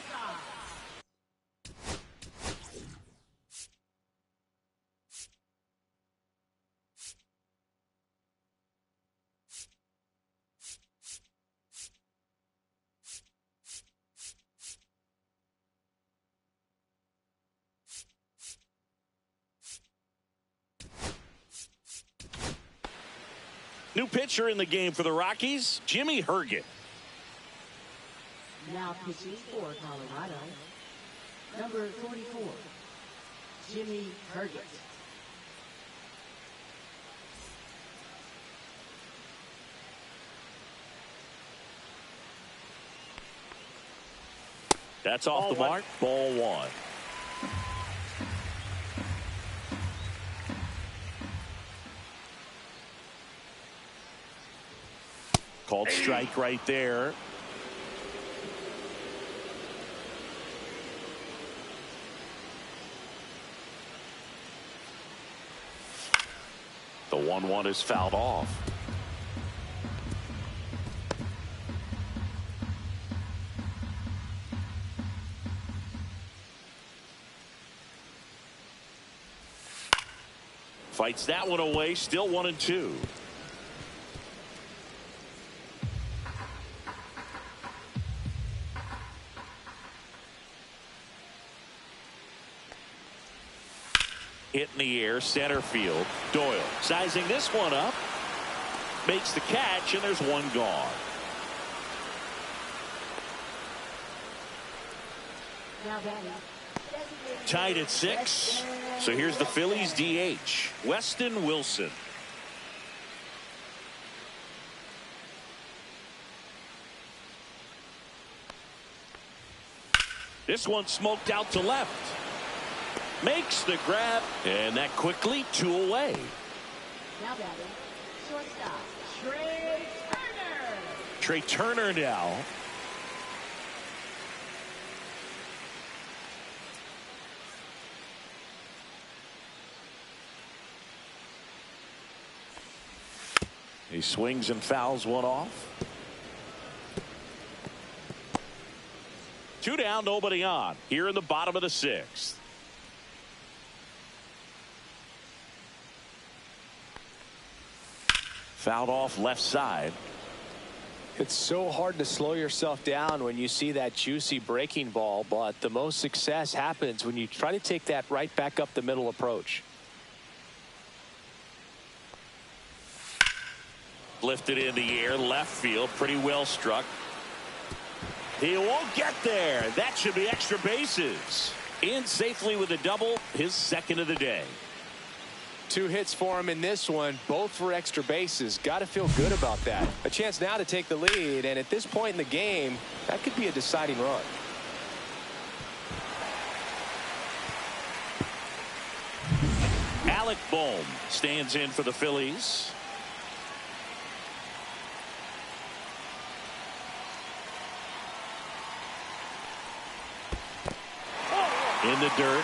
New pitcher in the game for the Rockies, Jimmy Herget. Now pitching for Colorado, number 44, Jimmy Herget. That's off the mark. Ball 1. Called strike right there. The 1-1 is fouled off. Fights that one away. Still 1-2. Hit in the air, center field. Doyle sizing this one up. Makes the catch, and there's 1 gone. Now batting, Tied at 6. So here's the Phillies DH, Weston Wilson. This one smoked out to left. Makes the grab, and that quickly 2 away. now batting, shortstop, Trey Turner. Trey Turner now. He swings and fouls one off. 2 down, nobody on here in the bottom of the 6th. Fouled off left side. It's so hard to slow yourself down when you see that juicy breaking ball, but the most success happens when you try to take that right back up the middle approach. Lifted in the air, left field, pretty well struck. He won't get there. That should be extra bases. In safely with a double, his 2nd of the day. 2 hits for him in this one, both for extra bases. Got to feel good about that. A chance now to take the lead, and at this point in the game, that could be a deciding run. Alec Bohm stands in for the Phillies. In the dirt.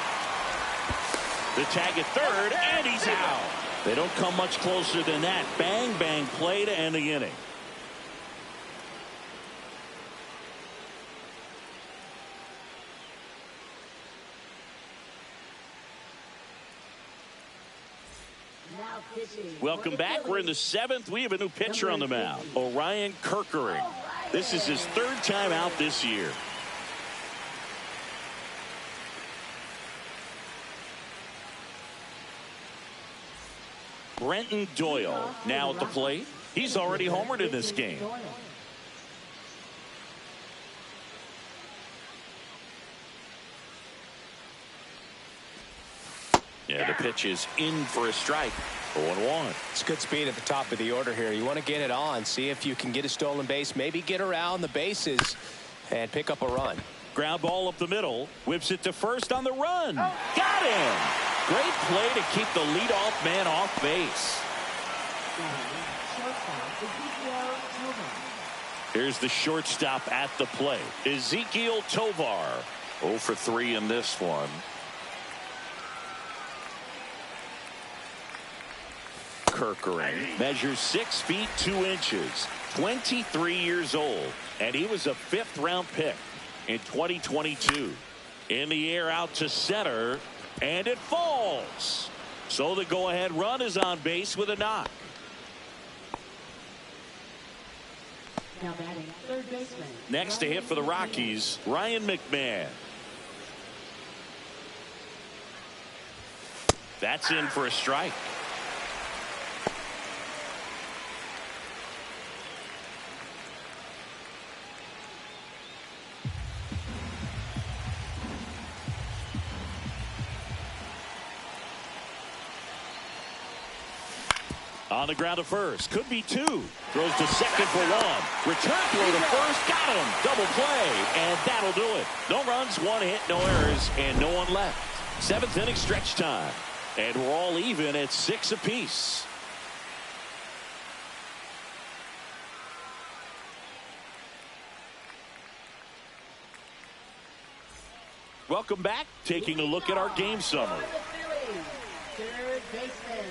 The tag at 3rd, and he's out. They don't come much closer than that. Bang, bang play to end the inning. Welcome back. We're in the 7th. We have a new pitcher on the mound, Orion Kerkering. This is his 3rd time out this year. Brenton Doyle now at the plate. He's already homered in this game. Yeah, the pitch is in for a strike. 0-1. It's good speed at the top of the order here. You want to get it on, see if you can get a stolen base, maybe get around the bases and pick up a run. Ground ball up the middle, whips it to first on the run. Got him. Great play to keep the leadoff man off base. Here's the shortstop at the plate, Ezekiel Tovar. 0 for 3 in this one. Kerkering measures 6 feet 2 inches, 23 years old, and he was a 5th-round pick in 2022. In the air out to center, and it falls. So the go-ahead run is on base with a knock. Now batting third baseman. Next to hit for the Rockies, Ryan McMahon. That's in for a strike. On the ground to first. Could be 2. Throws to second for 1. Return throw to first. Got him. Double play. And that'll do it. No runs, 1 hit, no errors, and no one left. 7th inning stretch time. And we're all even at 6 apiece. Welcome back. Taking a look at our game summary. Third baseman.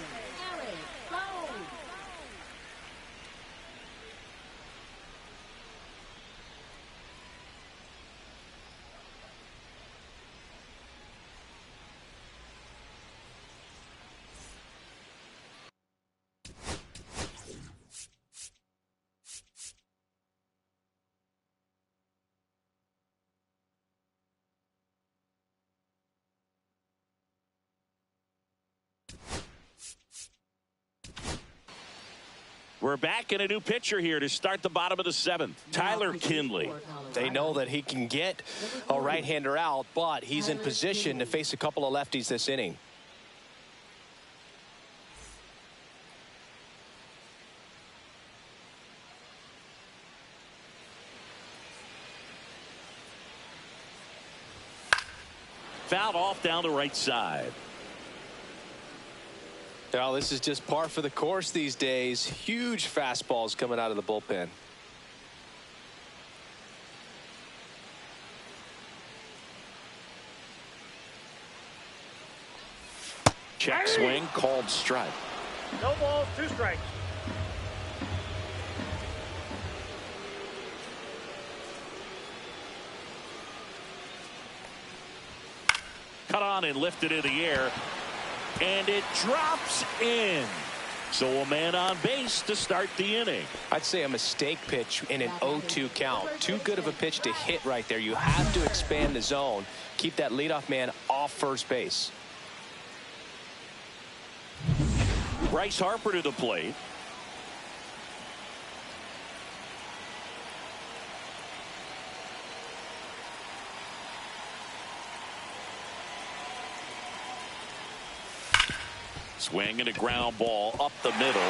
We're back in a new pitcher here to start the bottom of the 7th. Tyler Kinley. They know that he can get a right-hander out, but he's in position to face a couple of lefties this inning. Fouled off down the right side. Well, this is just par for the course these days. Huge fastballs coming out of the bullpen. Check swing, called strike. No balls, 2 strikes. on and lifted in the air. And it drops in. So a man on base to start the inning. I'd say a mistake pitch in an 0-2 count. Too good of a pitch to hit right there. You have to expand the zone. Keep that leadoff man off first base. Bryce Harper to the plate. Swing and a ground ball up the middle.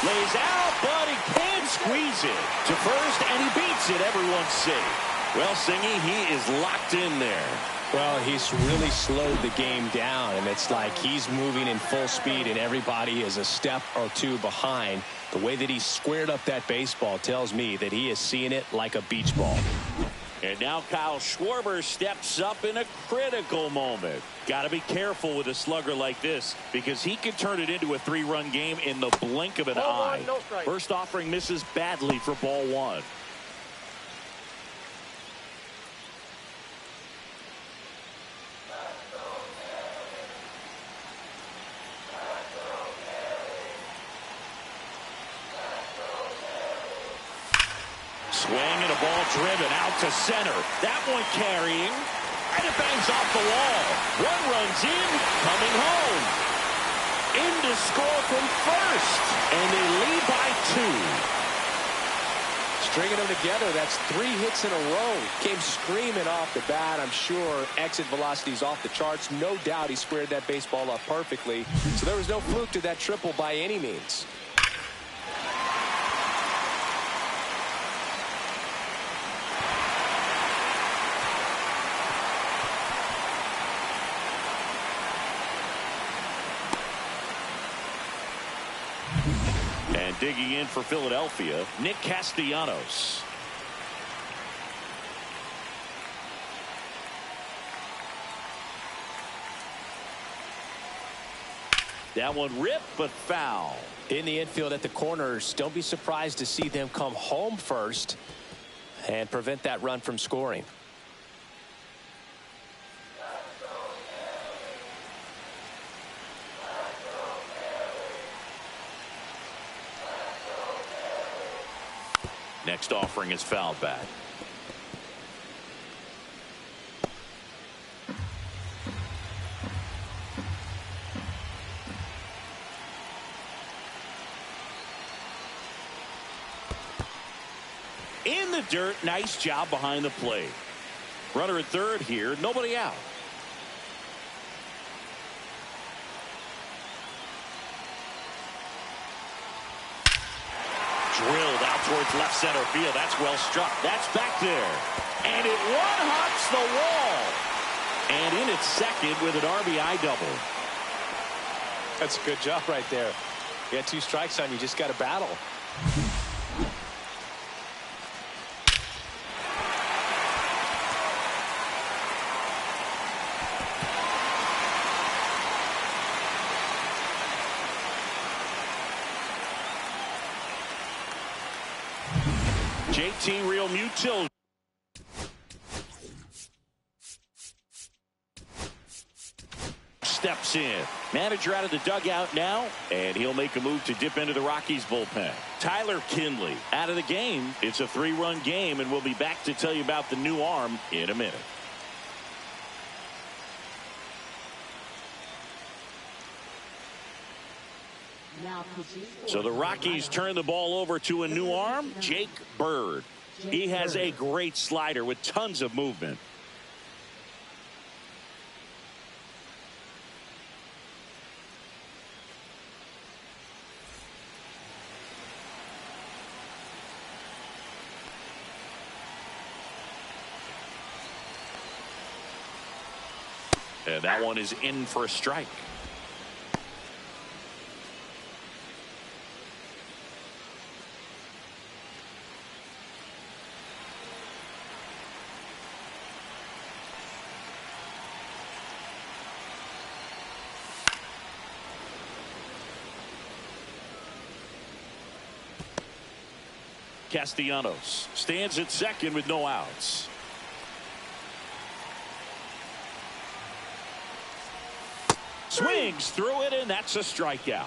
Lays out, but he can't squeeze it to first, and he beats it. Everyone's safe. Well, Singy, he is locked in there. Well, he's really slowed the game down, and it's like he's moving in full speed, and everybody is a step or two behind. The way that he squared up that baseball tells me that he is seeing it like a beach ball. And now Kyle Schwarber steps up in a critical moment. Got to be careful with a slugger like this because he could turn it into a 3-run game in the blink of an eye. No strike. First offering misses badly for ball 1. Swing and a ball driven out to center. That one carrying. And it bangs off the wall. One runs in, coming home. In to score from first. And they lead by 2. Stringing them together, that's 3 hits in a row. Came screaming off the bat. I'm sure exit velocity's off the charts. No doubt he squared that baseball up perfectly. So there was no fluke to that triple by any means. And digging in for Philadelphia, Nick Castellanos. That one ripped but foul. In the infield at the corners, don't be surprised to see them come home first and prevent that run from scoring. Next offering is fouled back. In the dirt, nice job behind the plate. Runner at third here, nobody out. Drilled out towards left center field. That's well struck. That's back there. And it one-hops the wall. And in at second with an RBI double. That's a good job right there. You got 2 strikes on you. Just got to battle. JT Real Mutil. Steps in. Manager out of the dugout now, and he'll make a move to dip into the Rockies bullpen. Tyler Kinley out of the game. It's a 3-run game, and we'll be back to tell you about the new arm in a minute. So the Rockies turn the ball over to a new arm, Jake Bird. He has a great slider with tons of movement. And that one is in for a strike. Castellanos stands at second with no outs. Swings through it, and that's a strikeout.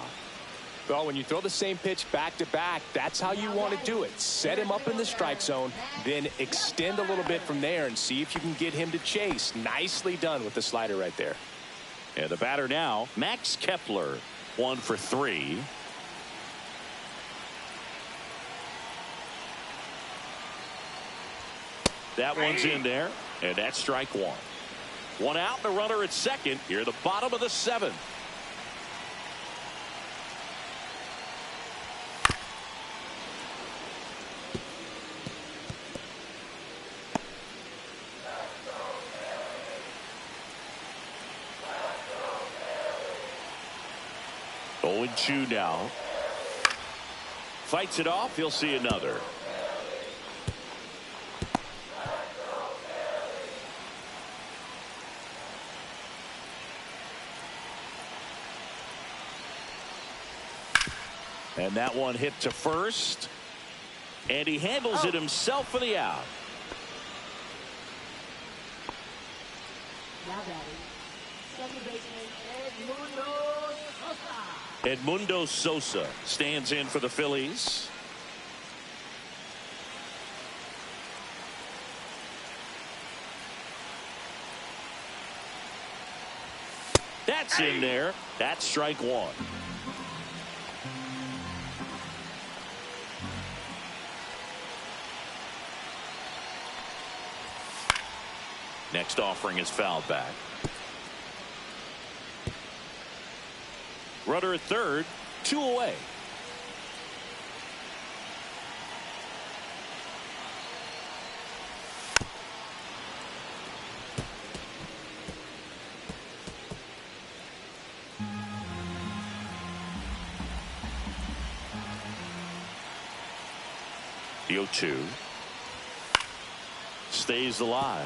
Well, when you throw the same pitch back to back, that's how you want to do it. Set him up in the strike zone, then extend a little bit from there and see if you can get him to chase. Nicely done with the slider right there. And the batter now, Max Kepler, 1 for 3. That one's in there, and that's strike 1. 1 out, and a runner at second. Here, the bottom of the 7th. Oh, and 2 now. Fights it off. He'll see another. And that one hit to first. And he handles it himself for the out. Now batting, second baseman Edmundo Sosa stands in for the Phillies. That's in there. That's strike 1. Next offering is fouled back. Runner at third, 2 away. The 0-2 stays alive.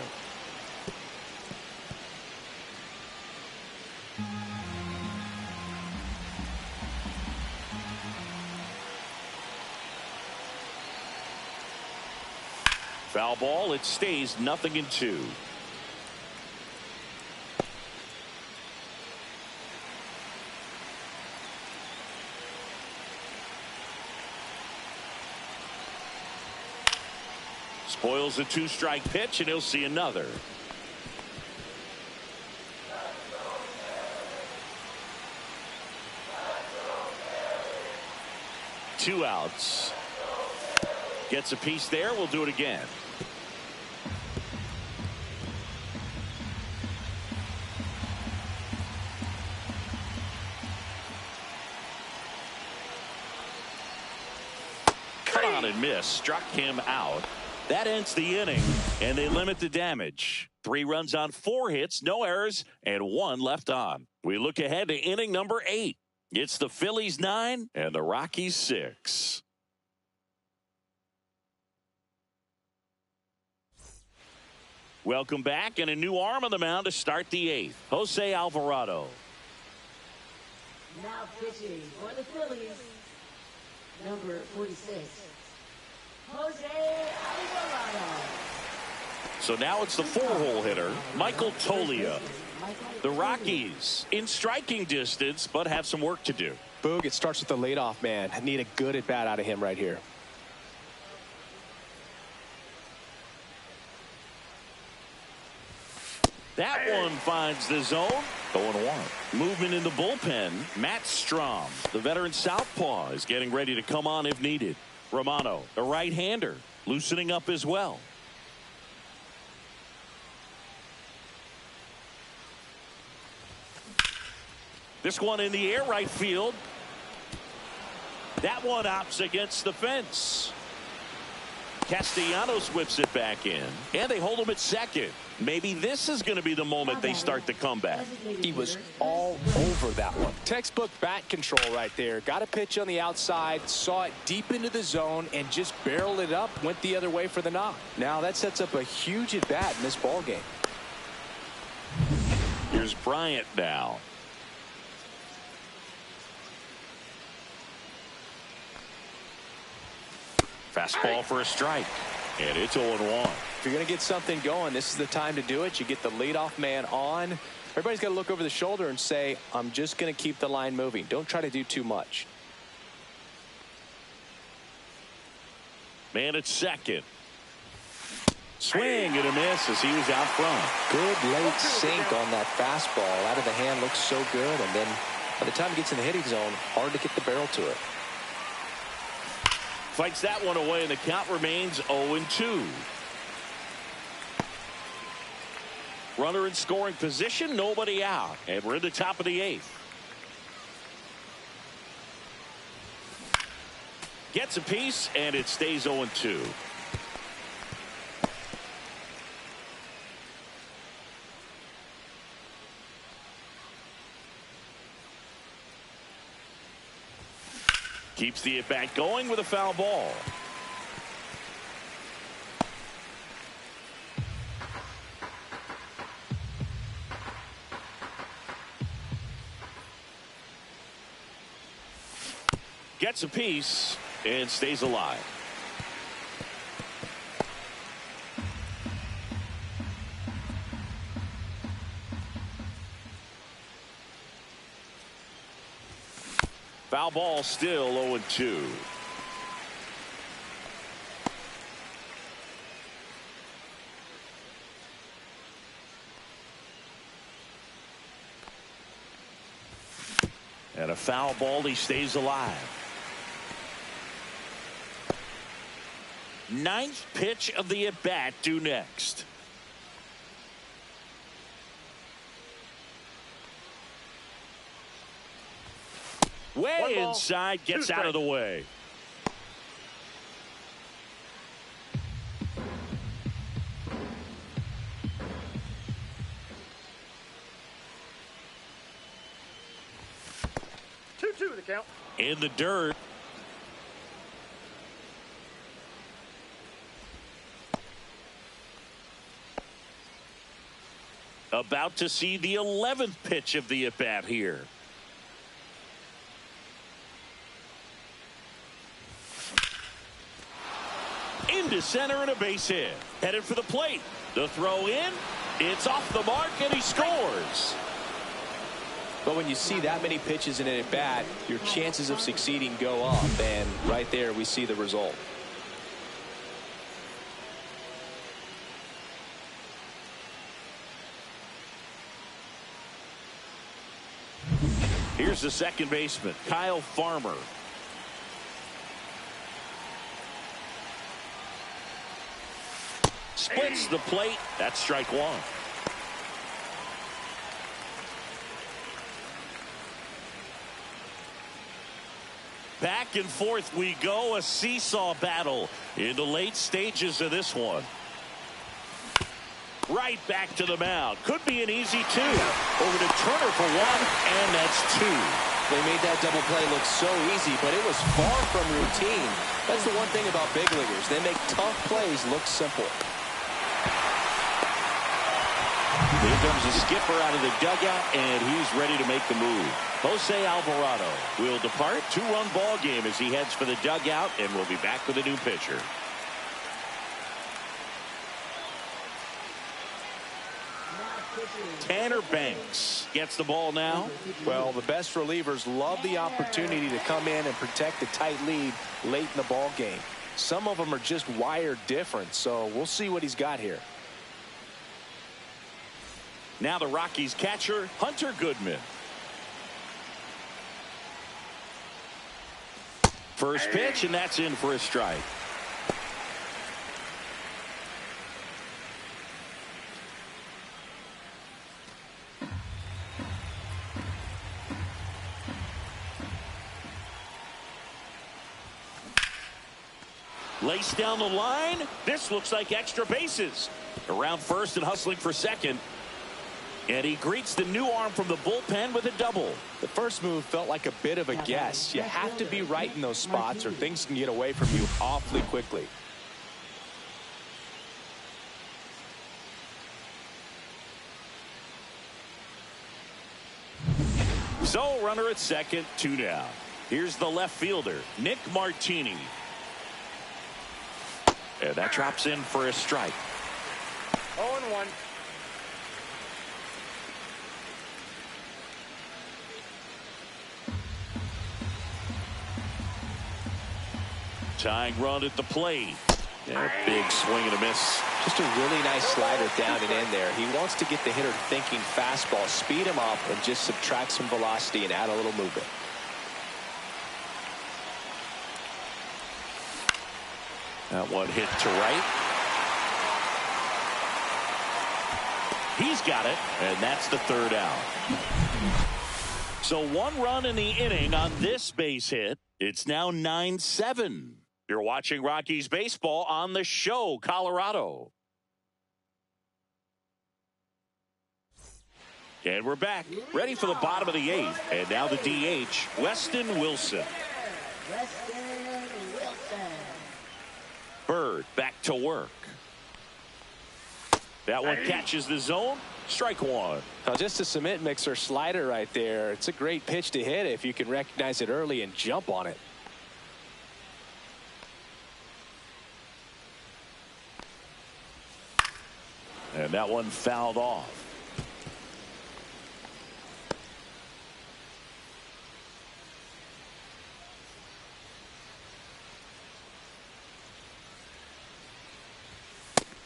Foul ball. It stays 0-2. Spoils the 2-strike pitch, and he'll see another. Two outs. Gets a piece there. We'll do it again. Cut on and miss. Struck him out. That ends the inning, and they limit the damage. 3 runs on 4 hits, no errors, and 1 left on. We look ahead to inning number 8. It's the Phillies 9 and the Rockies 6. Welcome back, and a new arm on the mound to start the 8th. Jose Alvarado. Now pitching for the Phillies, number 46, Jose Alvarado. So now it's the 4-hole hitter, Michael Toglia. The Rockies in striking distance, but have some work to do. Boog, it starts with the leadoff man. I need a good at bat out of him right here. That one finds the zone. 0-1. Movement in the bullpen. Matt Strom, the veteran southpaw, is getting ready to come on if needed. Romano, the right-hander, loosening up as well. This one in the air, right field. That one opts against the fence. Castellanos whips it back in, and they hold him at second. Maybe this is going to be the moment they start the comeback. He was all over that one. Textbook bat control right there. Got a pitch on the outside, saw it deep into the zone, and just barreled it up, went the other way for the knock. Now that sets up a huge at bat in this ball game. Here's Bryant now. Fastball for a strike, and it's 0-1. If you're going to get something going, this is the time to do it. You get the leadoff man on. Everybody's got to look over the shoulder and say, I'm just going to keep the line moving. Don't try to do too much. Man at second. Swing and a miss as he was out front. Good late sink on that fastball. Out of the hand, looks so good. And then by the time it gets in the hitting zone, hard to get the barrel to it. Fights that one away, and the count remains 0-2. Runner in scoring position, nobody out. And we're in the top of the 8th. Gets a piece, and it stays 0-2. Keeps the at-bat going with a foul ball. Gets a piece and stays alive. Foul ball, still 0-2. And a foul ball, he stays alive. 9th pitch of the at-bat due next. Way inside, gets out of the way. Two the count. In the dirt. About to see the 11th pitch of the at-bat here. Into center and a base hit. Headed for the plate. The throw in. It's off the mark and he scores. But when you see that many pitches in an at-bat, your chances of succeeding go up. And right there we see the result. Here's the second baseman, Kyle Farmer. Splits the plate. That's strike one. Back and forth we go, a seesaw battle in the late stages of this one. Right back to the mound. Could be an easy two. Over to Turner for one, and that's two. They made that double play look so easy, but it was far from routine. That's the one thing about big leaguers. They make tough plays look simple. Here comes the skipper out of the dugout, and he's ready to make the move. Jose Alvarado will depart. 2-run ball game as he heads for the dugout, and we'll be back with a new pitcher. Tanner Banks gets the ball now. Well, the best relievers love the opportunity to come in and protect a tight lead late in the ball game. Some of them are just wired different, so we'll see what he's got here. Now the Rockies catcher, Hunter Goodman. First pitch, and that's in for a strike. Laced down the line. This looks like extra bases. Around first and hustling for second. And he greets the new arm from the bullpen with a double. The first move felt like a bit of a guess. You have to be right in those spots or things can get away from you awfully quickly. So runner at second, 2 down. Here's the left fielder, Nick Martini. And that drops in for a strike. 0-1. Tying run at the plate. And a big swing and a miss. Just a really nice slider down and in there. He wants to get the hitter thinking fastball, speed him up, and just subtract some velocity and add a little movement. That one hit to right. He's got it, and that's the third out. So 1 run in the inning on this base hit. It's now 9-7. You're watching Rockies baseball on the show, Colorado. And we're back, ready for the bottom of the 8th. And now the DH, Weston Wilson. Weston Wilson. Bird back to work. That one catches the zone. Strike one. Now just a cement mixer slider right there. It's a great pitch to hit if you can recognize it early and jump on it. And that one fouled off.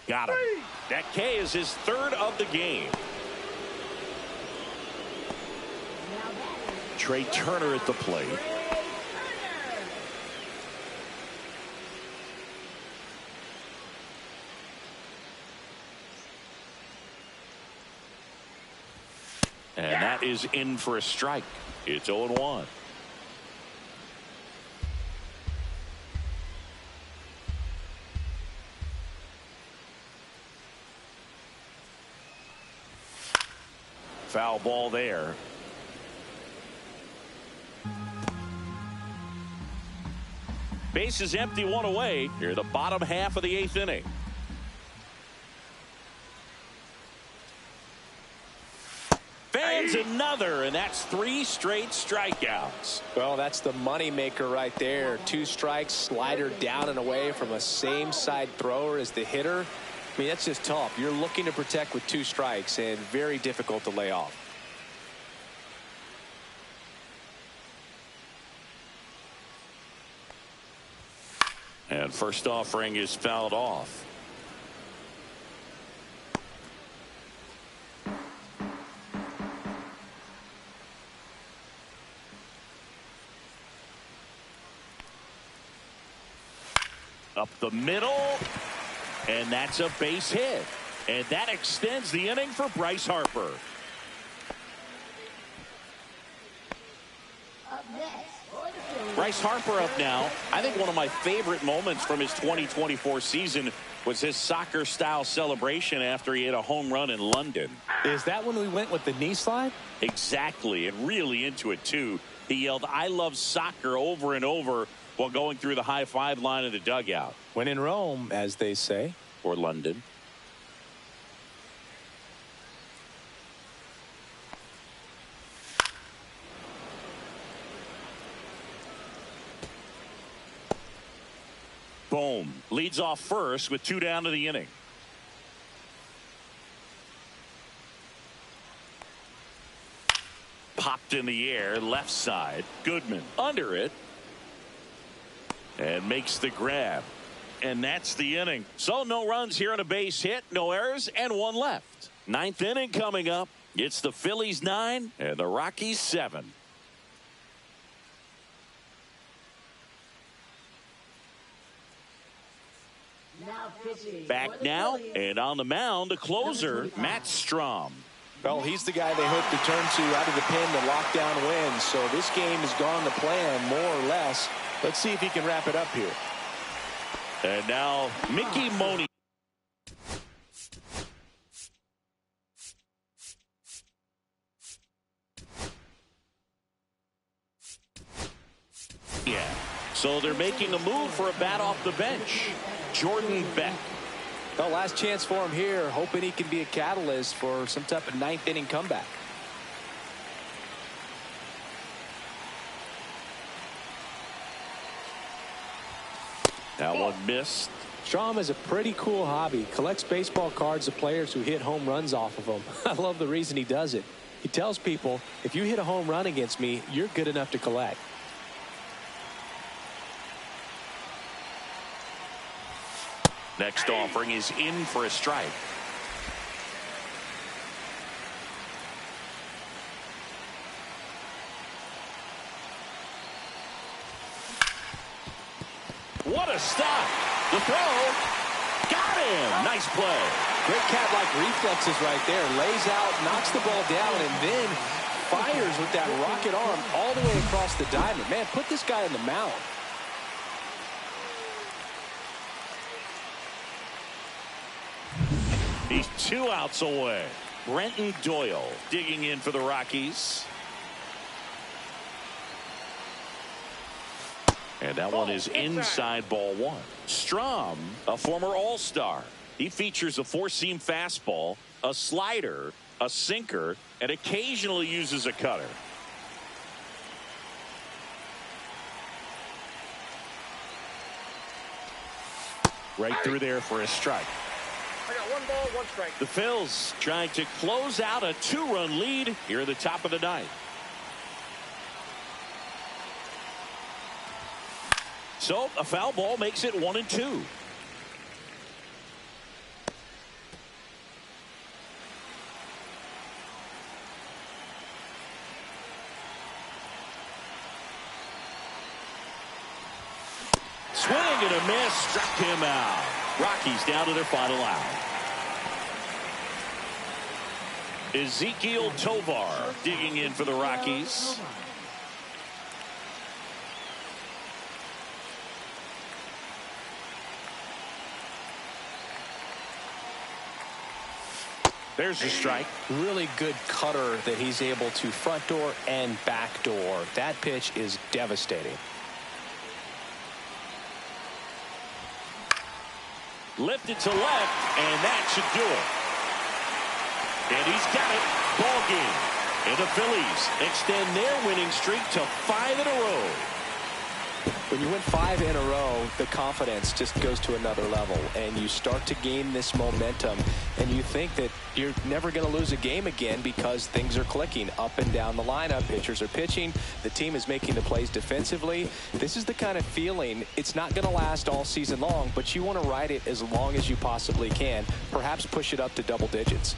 Got him. That K is his 3rd of the game. Trey Turner at the plate. And that is in for a strike. It's 0-1. Foul ball there. Base is empty, 1 away. Here, the bottom half of the 8th inning. Fans another, and that's 3 straight strikeouts. Well, that's the money maker right there. 2 strikes, slider down and away from a same side thrower as the hitter. I mean, that's just tough. You're looking to protect with 2 strikes and very difficult to lay off. And first offering is fouled off. Up the middle, and that's a base hit. And that extends the inning for Bryce Harper. Up next for the Phillies. Bryce Harper up now. I think one of my favorite moments from his 2024 season was his soccer-style celebration after he hit a home run in London. Is that when we went with the knee slide? Exactly, and really into it, too. He yelled, "I love soccer," over and over while going through the high-five line of the dugout. When in Rome, as they say. Or London. Boom. Leads off first with 2 down to the inning. Popped in the air, left side. Goodman under it. And makes the grab. And that's the inning. So no runs here on a base hit, no errors, and 1 left. 9th inning coming up. It's the Phillies 9 and the Rockies 7. Now pitching. Back now, and on the mound, the closer, Matt Strom. Well, he's the guy they hope to turn to out of the pen to lock down wins. So this game has gone to plan, more or less. Let's see if he can wrap it up here. And now, Mickey Monier. Yeah. So they're making a move for a bat off the bench. Jordan Beck. Well, last chance for him here, hoping he can be a catalyst for some type of 9th inning comeback. That one missed. Strom has a pretty cool hobby. Collects baseball cards of players who hit home runs off of him. I love the reason he does it. He tells people, if you hit a home run against me, you're good enough to collect. Next offering is in for a strike. What a stop. The throw. Got him. Nice play. Great cat-like reflexes right there. Lays out, knocks the ball down, and then fires with that rocket arm all the way across the diamond. Man, put this guy in the mound. He's 2 outs away. Brenton Doyle digging in for the Rockies. And that one is inside ball 1. Strom, a former All-Star. He features a 4-seam fastball, a slider, a sinker, and occasionally uses a cutter. Right through there for a strike. I got 1 ball, 1 strike. The Phils trying to close out a 2-run lead here at the top of the 9th. So a foul ball makes it 1-2. Swing and a miss, struck him out. Rockies down to their final out. Ezekiel Tovar digging in for the Rockies. There's the strike. Really good cutter that he's able to front door and back door. That pitch is devastating. Lifted to left, and that should do it. And he's got it. Ball game. And the Phillies extend their winning streak to 5 in a row. When you win 5 in a row, the confidence just goes to another level, and you start to gain this momentum, and you think that you're never going to lose a game again because things are clicking up and down the lineup. Pitchers are pitching. The team is making the plays defensively. This is the kind of feeling, it's not going to last all season long, but you want to ride it as long as you possibly can, perhaps push it up to double digits.